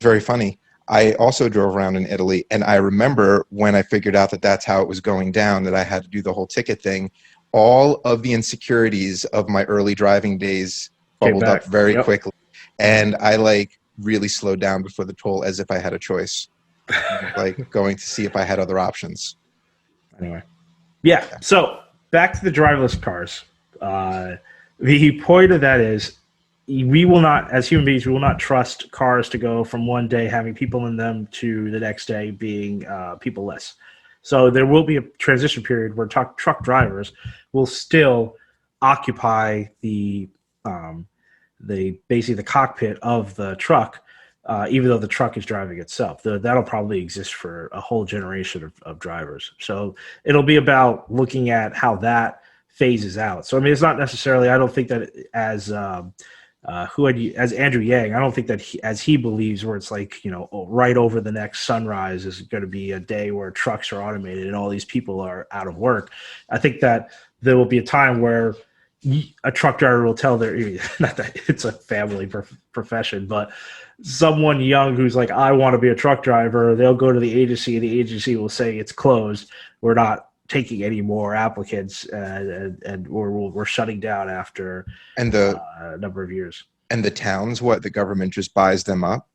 Very funny. I also drove around in Italy, and I remember when I figured out that that's how it was going down, that I had to do the whole ticket thing. All of the insecurities of my early driving days Came bubbled up back. very Yep. quickly, and I like really slowed down before the toll as if I had a choice, like going to see if I had other options. Anyway, yeah. So back to the driverless cars. The point of that is we will not, as human beings, we will not trust cars to go from one day having people in them to the next day being people-less. So there will be a transition period where truck drivers will still occupy basically the cockpit of the truck, even though the truck is driving itself. That'll probably exist for a whole generation of drivers. So it'll be about looking at how that phases out. So I mean, it's not necessarily. I don't think that as Andrew Yang, I don't think that as he believes, where it's like, right over the next sunrise is going to be a day where trucks are automated and all these people are out of work. I think that there will be a time where a truck driver will tell not that it's a family profession, but someone young who's like, I want to be a truck driver, they'll go to the agency and the agency will say it's closed. We're not taking any more applicants, and we're shutting down after a number of years. And the towns, what, the government just buys them up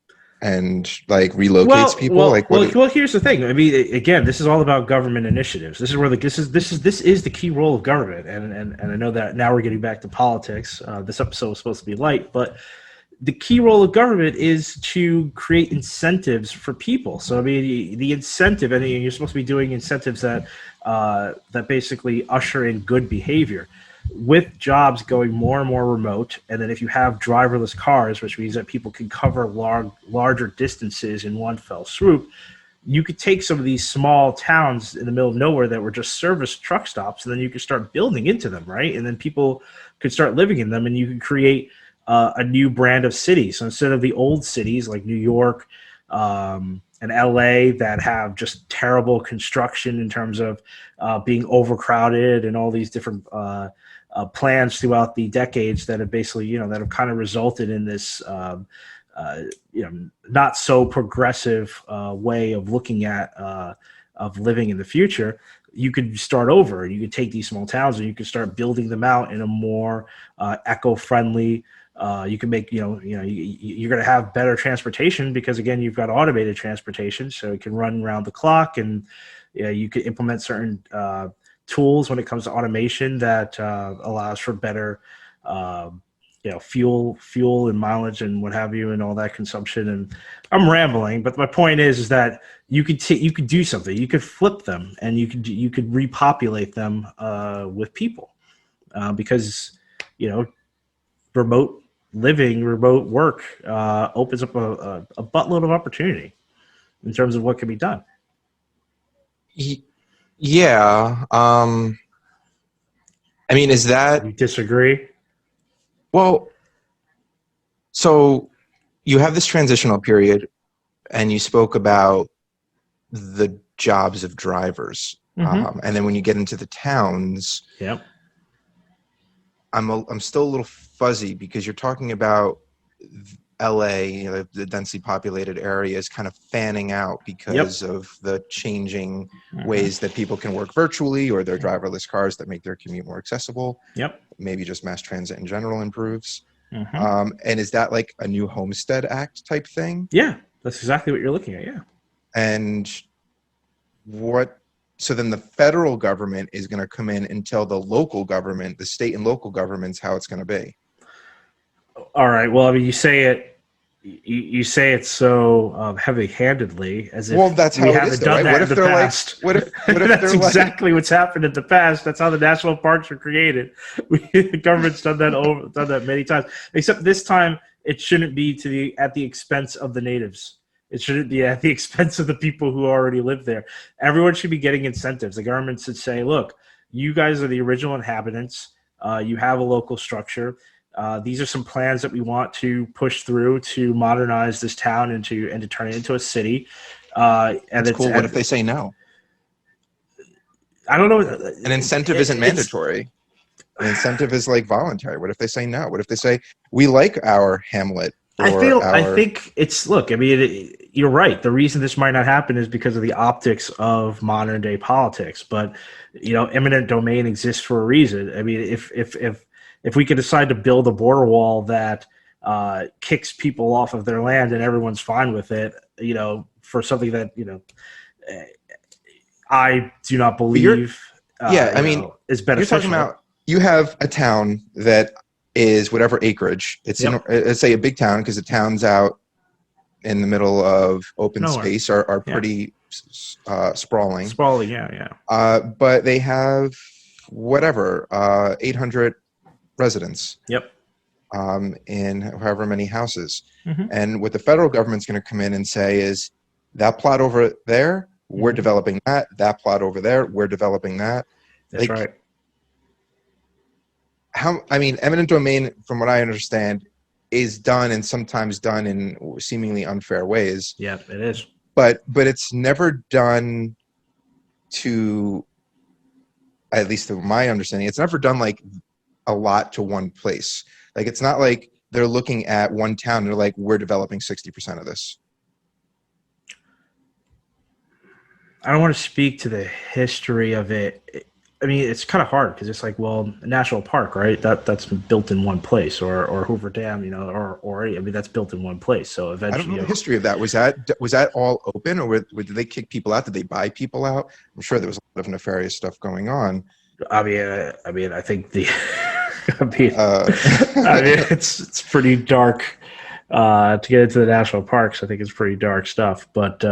and like relocates people? Well, here's the thing. I mean, again, this is all about government initiatives. This is where this is the key role of government. And I know that now we're getting back to politics. This episode was supposed to be light, but the key role of government is to create incentives for people. So I mean, the incentive, and you're supposed to be doing incentives that basically usher in good behavior. With jobs going more and more remote, and then if you have driverless cars, which means that people can cover larger distances in one fell swoop, you could take some of these small towns in the middle of nowhere that were just service truck stops, and then you could start building into them, right? And then people could start living in them, and you could create a new brand of city. So instead of the old cities like New York and LA that have just terrible construction in terms of being overcrowded and all these different plans throughout the decades that have basically, that have kind of resulted in this, not so progressive way of looking at of living in the future. You could start over. You could take these small towns and you could start building them out in a more eco-friendly. You can make, you're going to have better transportation because, again, you've got automated transportation, so it can run around the clock, and you can implement certain tools when it comes to automation that allows for better, fuel and mileage and what have you, and all that consumption. And I'm rambling, but my point is that you could do something. You could flip them, and you could repopulate them with people, because remote living, remote work opens up a buttload of opportunity in terms of what can be done. Yeah. I mean, is that... You disagree? Well, so you have this transitional period, and you spoke about the jobs of drivers. Mm-hmm. And then when you get into the towns, yep. I'm still a little fuzzy because you're talking about LA, the densely populated areas kind of fanning out because of the changing ways that people can work virtually, or their driverless cars that make their commute more accessible. Yep. Maybe just mass transit in general improves. Mm-hmm. And is that like a new Homestead Act type thing? Yeah, that's exactly what you're looking at. Yeah. And so then the federal government is going to come in and tell the local government, the state and local governments, how it's going to be. All right. Well, I mean, you say it so heavy-handedly, as if that's how we it haven't is, done right? that in the past. What if That's exactly what's happened in the past. That's how the national parks were created. The government's done that many times. Except this time, it shouldn't be at the expense of the natives. It shouldn't be at the expense of the people who already live there. Everyone should be getting incentives. The government should say, look, you guys are the original inhabitants. You have a local structure. These are some plans that we want to push through to modernize this town and to turn it into a city. And That's cool. What if they say no? I don't know. An incentive isn't mandatory. An incentive is like voluntary. What if they say no? What if they say we like our Hamlet? I think it's look. I mean, you're right. The reason this might not happen is because of the optics of modern day politics. But eminent domain exists for a reason. I mean, if we could decide to build a border wall that kicks people off of their land and everyone's fine with it, for something that I do not believe. Is beneficial. You're talking about you have a town that is whatever acreage. It's let's say a big town, because the towns out in the middle of open space are pretty sprawling. Sprawling, yeah. But they have 800 residents. Yep. In however many houses. Mm-hmm. And what the federal government's going to come in and say is that plot over there, we're developing that. That plot over there, we're developing that. That's right. Eminent domain, from what I understand, is done and sometimes done in seemingly unfair ways. Yeah, it is. But it's never done to, at least to my understanding, it's never done like a lot to one place. Like, it's not like they're looking at one town and they're like, we're developing 60% of this. I don't want to speak to the history of it. I mean, it's kind of hard because it's like, well, a national park, right? That's built in one place, or Hoover Dam, or I mean, that's built in one place. So eventually, I don't know the history of that. Was that all open, or did they kick people out? Did they buy people out? I'm sure there was a lot of nefarious stuff going on. I mean, I think the. I mean, it's pretty dark to get into the national parks. I think it's pretty dark stuff. But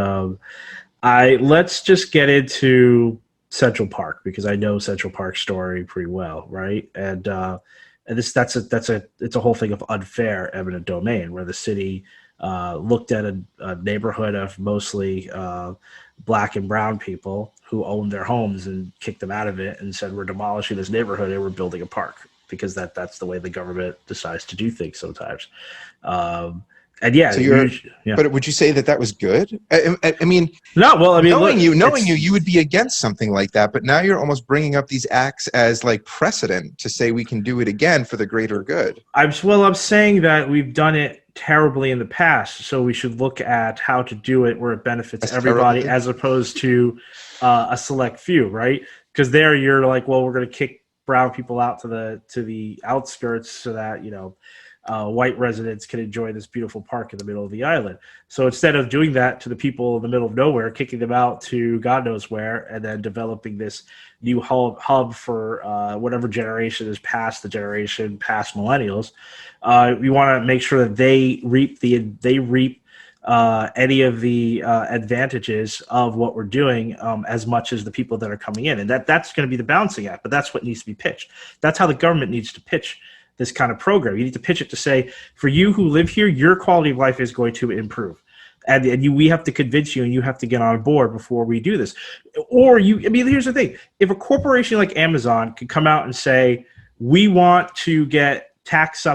let's just get into Central Park, because I know Central Park's story pretty well, right? And it's a whole thing of unfair eminent domain, where the city looked at a neighborhood of mostly black and brown people who owned their homes and kicked them out of it and said, we're demolishing this neighborhood and we're building a park, because that's the way the government decides to do things sometimes. And yeah, so but would you say that was good? I mean, no. Well, I mean, knowing you would be against something like that. But now you're almost bringing up these acts as like precedent to say we can do it again for the greater good. I'm saying that we've done it terribly in the past, so we should look at how to do it where it benefits everybody, as opposed to a select few, right? Because there you're like, well, we're going to kick brown people out to the outskirts so that white residents can enjoy this beautiful park in the middle of the island. So instead of doing that to the people in the middle of nowhere, kicking them out to God knows where, and then developing this new hub for whatever generation is past millennials, we want to make sure that they reap any of the advantages of what we're doing as much as the people that are coming in. And that's going to be the balancing act, but that's what needs to be pitched. That's how the government needs to pitch this kind of program. You need to pitch it to say, for you who live here, your quality of life is going to improve. And we have to convince you, and you have to get on board before we do this. Or here's the thing. If a corporation like Amazon could come out and say, we want to get tax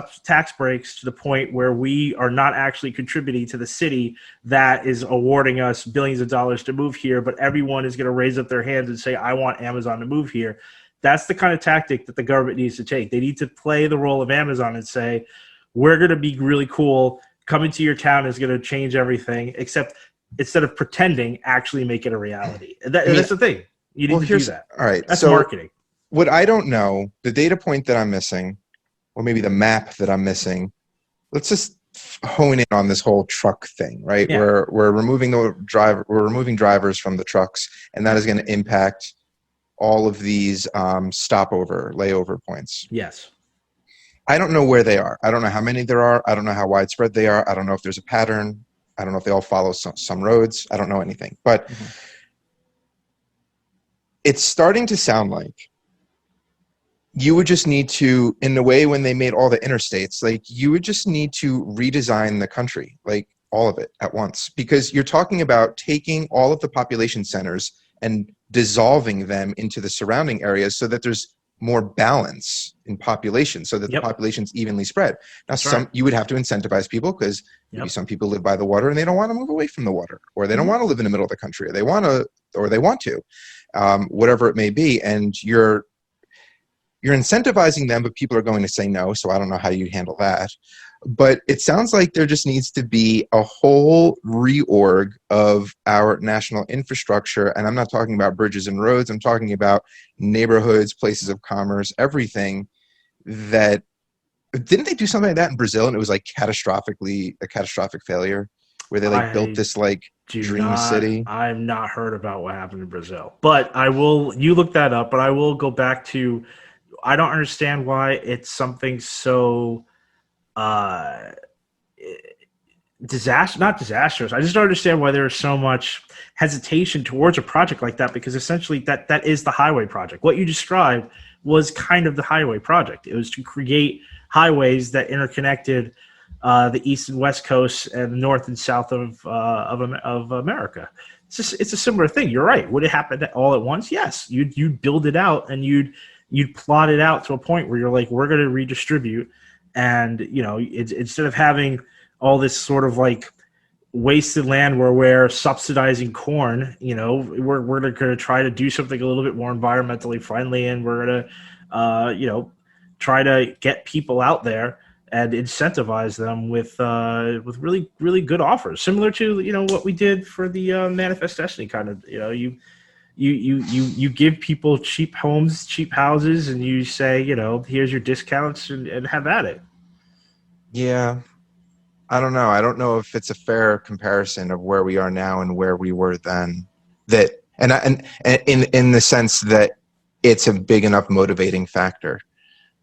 breaks to the point where we are not actually contributing to the city that is awarding us billions of dollars to move here, but everyone is going to raise up their hands and say, I want Amazon to move here. That's the kind of tactic that the government needs to take. They need to play the role of Amazon and say, we're going to be really cool. Coming to your town is going to change everything, except instead of pretending, actually make it a reality. That's the thing. You need to do that. All right. That's marketing. What I don't know, the data point that I'm missing, or maybe the map that I'm missing, let's just hone in on this whole truck thing, right? Yeah. We're removing drivers from the trucks, and that is going to impact all of these layover points. Yes. I don't know where they are. I don't know how many there are. I don't know how widespread they are. I don't know if there's a pattern. I don't know if they all follow some roads. I don't know anything. But it's starting to sound like you would just need to, in the way when they made all the interstates, like you would just need to redesign the country, like all of it at once. Because you're talking about taking all of the population centers and dissolving them into the surrounding areas so that there's more balance in population so that the population's evenly spread. Now, you would have to incentivize people because maybe some people live by the water and they don't want to move away from the water, or they don't want to live in the middle of the country, or they want to, whatever it may be. And you're incentivizing them, but people are going to say no. So I don't know how you handle that. But it sounds like there just needs to be a whole reorg of our national infrastructure. And I'm not talking about bridges and roads. I'm talking about neighborhoods, places of commerce, everything. That didn't they do something like that in Brazil? And it was like a catastrophic failure where they built this dream city. I've not heard about what happened in Brazil, but you look that up, but I will go back to, I don't understand why it's something so not disastrous. I just don't understand why there's so much hesitation towards a project like that, because essentially that is the highway project. What you described was kind of the highway project. It was to create highways that interconnected the east and west coasts and north and south of America. It's a similar thing. You're right. Would it happen all at once? Yes. You'd build it out and you'd plot it out to a point where you're like, we're going to redistribute. And, instead of having all this sort of like wasted land where we're subsidizing corn, we're going to try to do something a little bit more environmentally friendly. And we're going to, try to get people out there and incentivize them with really, really good offers, similar to, what we did for the Manifest Destiny kind of, you give people cheap homes, cheap houses, and you say, here's your discounts and have at it. Yeah. I don't know. I don't know if it's a fair comparison of where we are now and where we were then. And in the sense that it's a big enough motivating factor,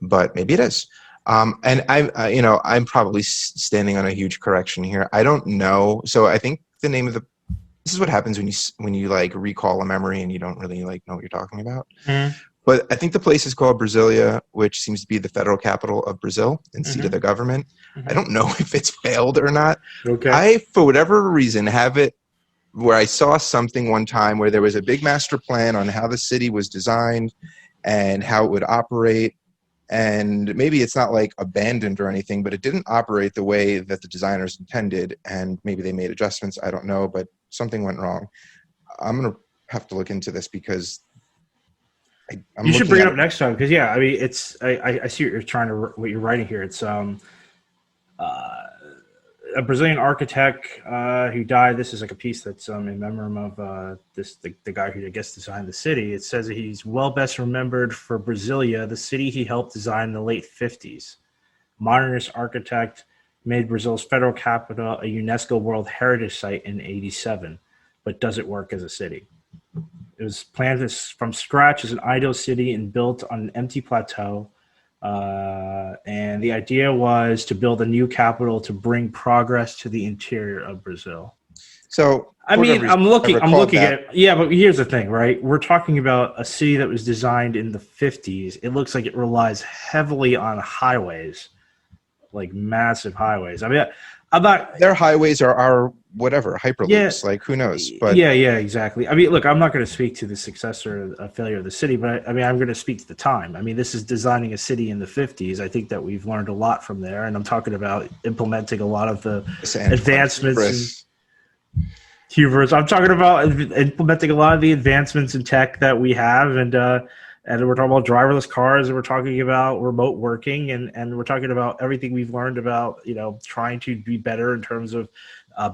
but maybe it is. And I'm probably standing on a huge correction here. I don't know. So I think the name of this is what happens when you like recall a memory and you don't really know what you're talking about. Mm-hmm. But I think the place is called Brasilia, which seems to be the federal capital of Brazil and seat of the government. Mm-hmm. I don't know if it's failed or not. Okay. I, for whatever reason, have it where I saw something one time where there was a big master plan on how the city was designed and how it would operate. And maybe it's not like abandoned or anything, but it didn't operate the way that the designers intended. And maybe they made adjustments. I don't know, but something went wrong. I'm going to have to look into this because you should bring it up next time. Because I mean, I see what you're writing here. It's a Brazilian architect who died. This is like a piece that's in memory of the guy who I guess designed the city. It says that he's best remembered for Brasilia, the city he helped design in the late 50s. Modernist architect, made Brazil's federal capital a UNESCO World Heritage Site in '87, but doesn't work as a city. It was planned from scratch as an ideal city and built on an empty plateau. And the idea was to build a new capital to bring progress to the interior of Brazil. So, I'm looking at, but here's the thing, right? We're talking about a city that was designed in the 50s. It looks like it relies heavily on highways, like massive highways. I mean, their highways are our whatever hyperloops, like who knows? But yeah, exactly. I mean, look, I'm not going to speak to the success or failure of the city, but I mean, I'm going to speak to the time. I mean, this is designing a city in the 50s. I think that we've learned a lot from there, and I'm talking about implementing a lot of the advancements. I'm talking about implementing a lot of the advancements in tech that we have, and we're talking about driverless cars, and we're talking about remote working, and we're talking about everything we've learned about, trying to be better in terms of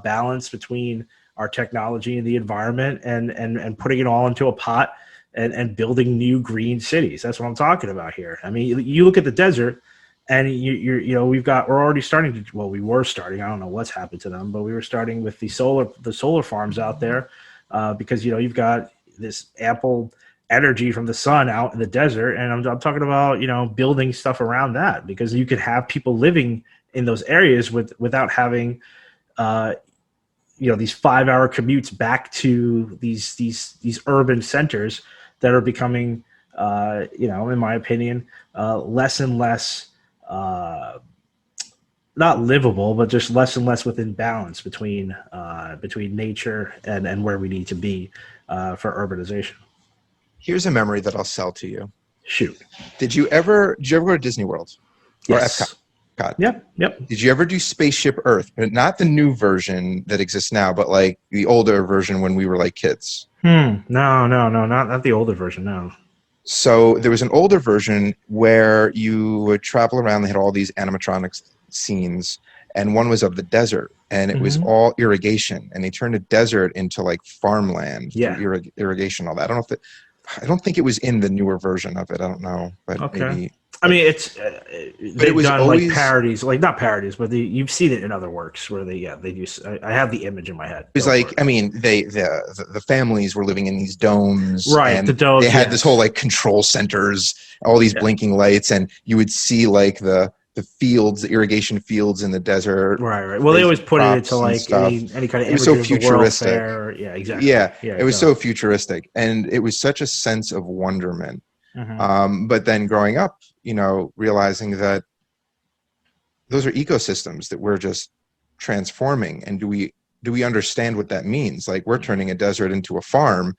balance between our technology and the environment, and putting it all into a pot and building new green cities. That's what I'm talking about here. I mean, you look at the desert, and we were starting. I don't know what's happened to them, but we were starting with the solar farms out there, because you've got this ample energy from the sun out in the desert, and I'm talking about building stuff around that, because you could have people living in those areas without having these 5-hour commutes back to these urban centers that are becoming in my opinion less and less not livable, but just less and less within balance between nature and where we need to be for urbanization. Here's a memory that I'll sell to you. Shoot. Did you ever go to Disney World or Yes. Epcot? Yep. Did you ever do Spaceship Earth? But not the new version that exists now, but like the older version when we were like kids. No, not the older version. No. So there was an older version where you would travel around. They had all these animatronics scenes, and one was of the desert, and it was all irrigation, and they turned a desert into like farmland through irrigation, all that. I don't think it was in the newer version of it. I don't know, but maybe. I mean, it's they've done always, like parodies, like not parodies, but you've seen it in other works where they use. I have the image in my head. It was like, I mean, the families were living in these domes, right? And the domes. They had this whole like control centers, all these blinking lights, and you would see like the fields, the irrigation fields in the desert. Right. Well, they always put it into like any kind of. It was so futuristic. Yeah, exactly. Yeah, it was so futuristic, and it was such a sense of wonderment. But then growing up, realizing that those are ecosystems that we're just transforming, and do we understand what that means? Like, we're turning a desert into a farm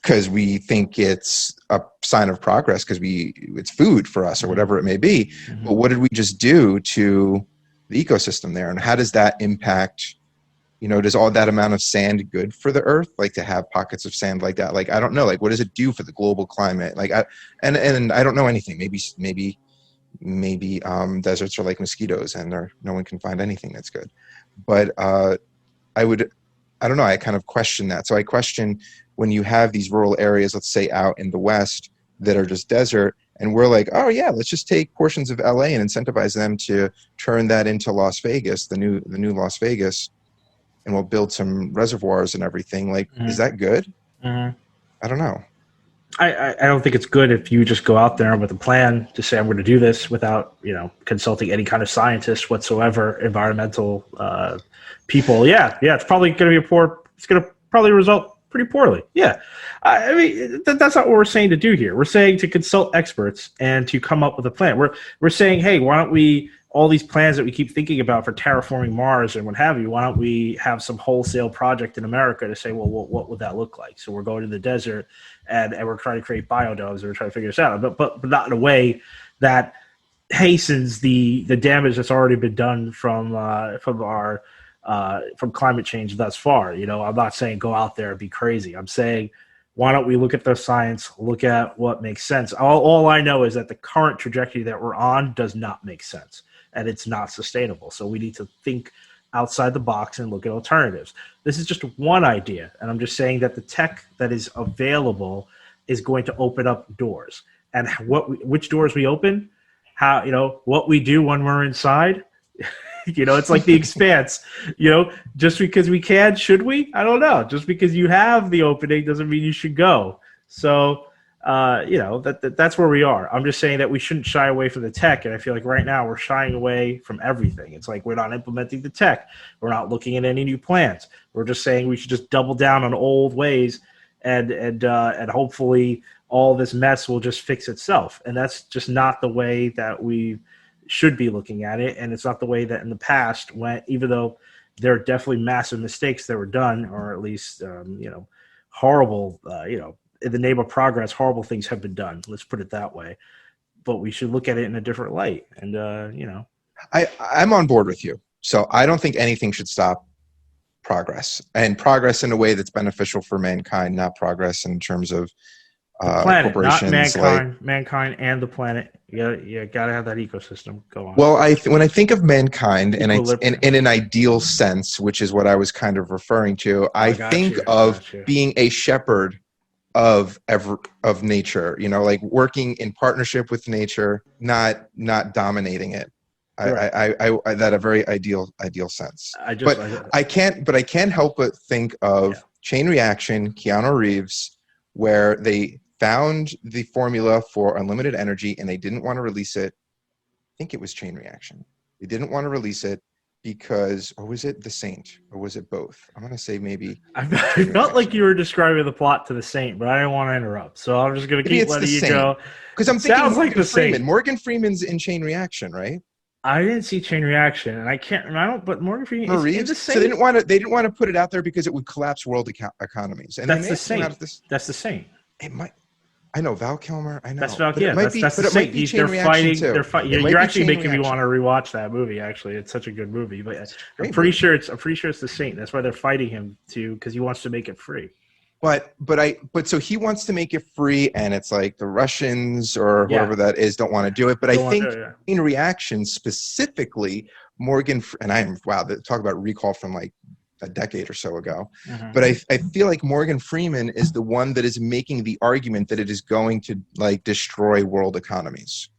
because we think it's a sign of progress because it's food for us or whatever it may be. But what did we just do to the ecosystem there, and how does that impact? Does all that amount of sand good for the earth? Like, to have pockets of sand like that? Like, I don't know. Like, what does it do for the global climate? Like, and I don't know anything. Maybe deserts are like mosquitoes, and no one can find anything that's good. But I don't know. I kind of question that. So I question when you have these rural areas, let's say out in the West, that are just desert, and we're like, oh yeah, let's just take portions of LA and incentivize them to turn that into Las Vegas, the new Las Vegas. And we'll build some reservoirs and everything. Like, is that good? I don't know. I don't think it's good if you just go out there with a plan to say, I'm going to do this without, consulting any kind of scientist whatsoever, environmental people. Yeah. It's probably going to be it's going to probably result pretty poorly. Yeah. I mean, that's not what we're saying to do here. We're saying to consult experts and to come up with a plan. We're saying, hey, why don't we, all these plans that we keep thinking about for terraforming Mars and what have you, why don't we have some wholesale project in America to say, well, what would that look like? So we're going to the desert and we're trying to create biodomes, and we're trying to figure this out, but not in a way that hastens the damage that's already been done from climate change thus far. I'm not saying go out there and be crazy. I'm saying, why don't we look at the science, look at what makes sense? All I know is that the current trajectory that we're on does not make sense, and it's not sustainable. So we need to think outside the box and look at alternatives. This is just one idea, and I'm just saying that the tech that is available is going to open up doors. And which doors we open, what we do when we're inside. It's like The Expanse. Just because we can, should we? I don't know. Just because you have the opening doesn't mean you should go. So, that's where we are. I'm just saying that we shouldn't shy away from the tech, and I feel like right now we're shying away from everything. It's like we're not implementing the tech. We're not looking at any new plans. We're just saying we should just double down on old ways, and hopefully all this mess will just fix itself. And that's just not the way that we should be looking at it, and it's not the way that in the past went, even though there are definitely massive mistakes that were done, or at least horrible in the name of progress, horrible things have been done, let's put it that way. But we should look at it in a different light. And I'm on board with you. So I don't think anything should stop progress, and progress in a way that's beneficial for mankind, not progress in terms of planet, corporations, not mankind and the planet. You gotta have that ecosystem go on. Well, when I think of mankind in an ideal sense, which is what I was kind of referring to, I think of being a shepherd of nature. Like working in partnership with nature, not dominating it. Right. I that a very ideal sense. I can't help but think of Chain Reaction, Keanu Reeves, where they found the formula for unlimited energy and they didn't want to release it. I think it was Chain Reaction. They didn't want to release it because, or was it The Saint, or was it both? I'm going to say maybe. I felt like you were describing the plot to The Saint, but I didn't want to interrupt, so I'm just going to keep letting you go. Because I'm thinking sounds like The Saint. Morgan Freeman's in Chain Reaction, right? I didn't see Chain Reaction, and I can't. I don't. But Morgan Freeman is in The Saint. So they didn't want to put it out there because it would collapse world economies. And that's The Saint. That's The Saint. It might. I know Val Kilmer. I know That's Val. but Yeah, it might that's be, that's but the it might same. be chain They're reaction fighting. too. They're fighting. It might You're be actually chain making me reaction. want to rewatch that movie. Actually, it's such a good movie. But I'm Great pretty movie. sure it's the Saint. That's why they're fighting him too, because he wants to make it free. But so he wants to make it free, and it's like the Russians or whoever that is don't want to do it. But I think in reaction specifically, Morgan and talk about recall from like a decade or so ago. Mm-hmm. But I feel like Morgan Freeman is the one that is making the argument that it is going to like destroy world economies.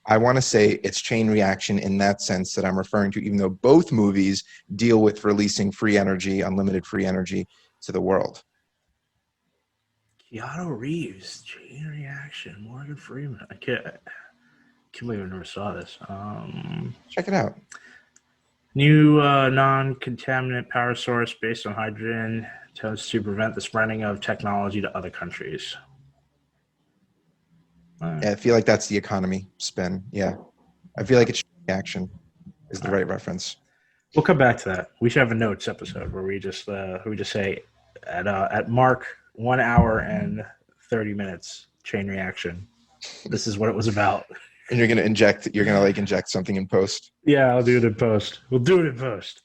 I want to say it's chain reaction in that sense that I'm referring to, even though both movies deal with releasing free energy, unlimited free energy to the world. Keanu Reeves, chain reaction, Morgan Freeman. I can't believe I never saw this. Check it out. New non-contaminant power source based on hydrogen to prevent the spreading of technology to other countries. Yeah, I feel like that's the economy spin. Yeah, I feel like it's action is the right reference. We'll come back to that. We should have a notes episode where we just say at mark 1 hour and 30 minutes chain reaction. This is what it was about. And you're gonna inject something in post. Yeah, I'll do it in post. We'll do it in post.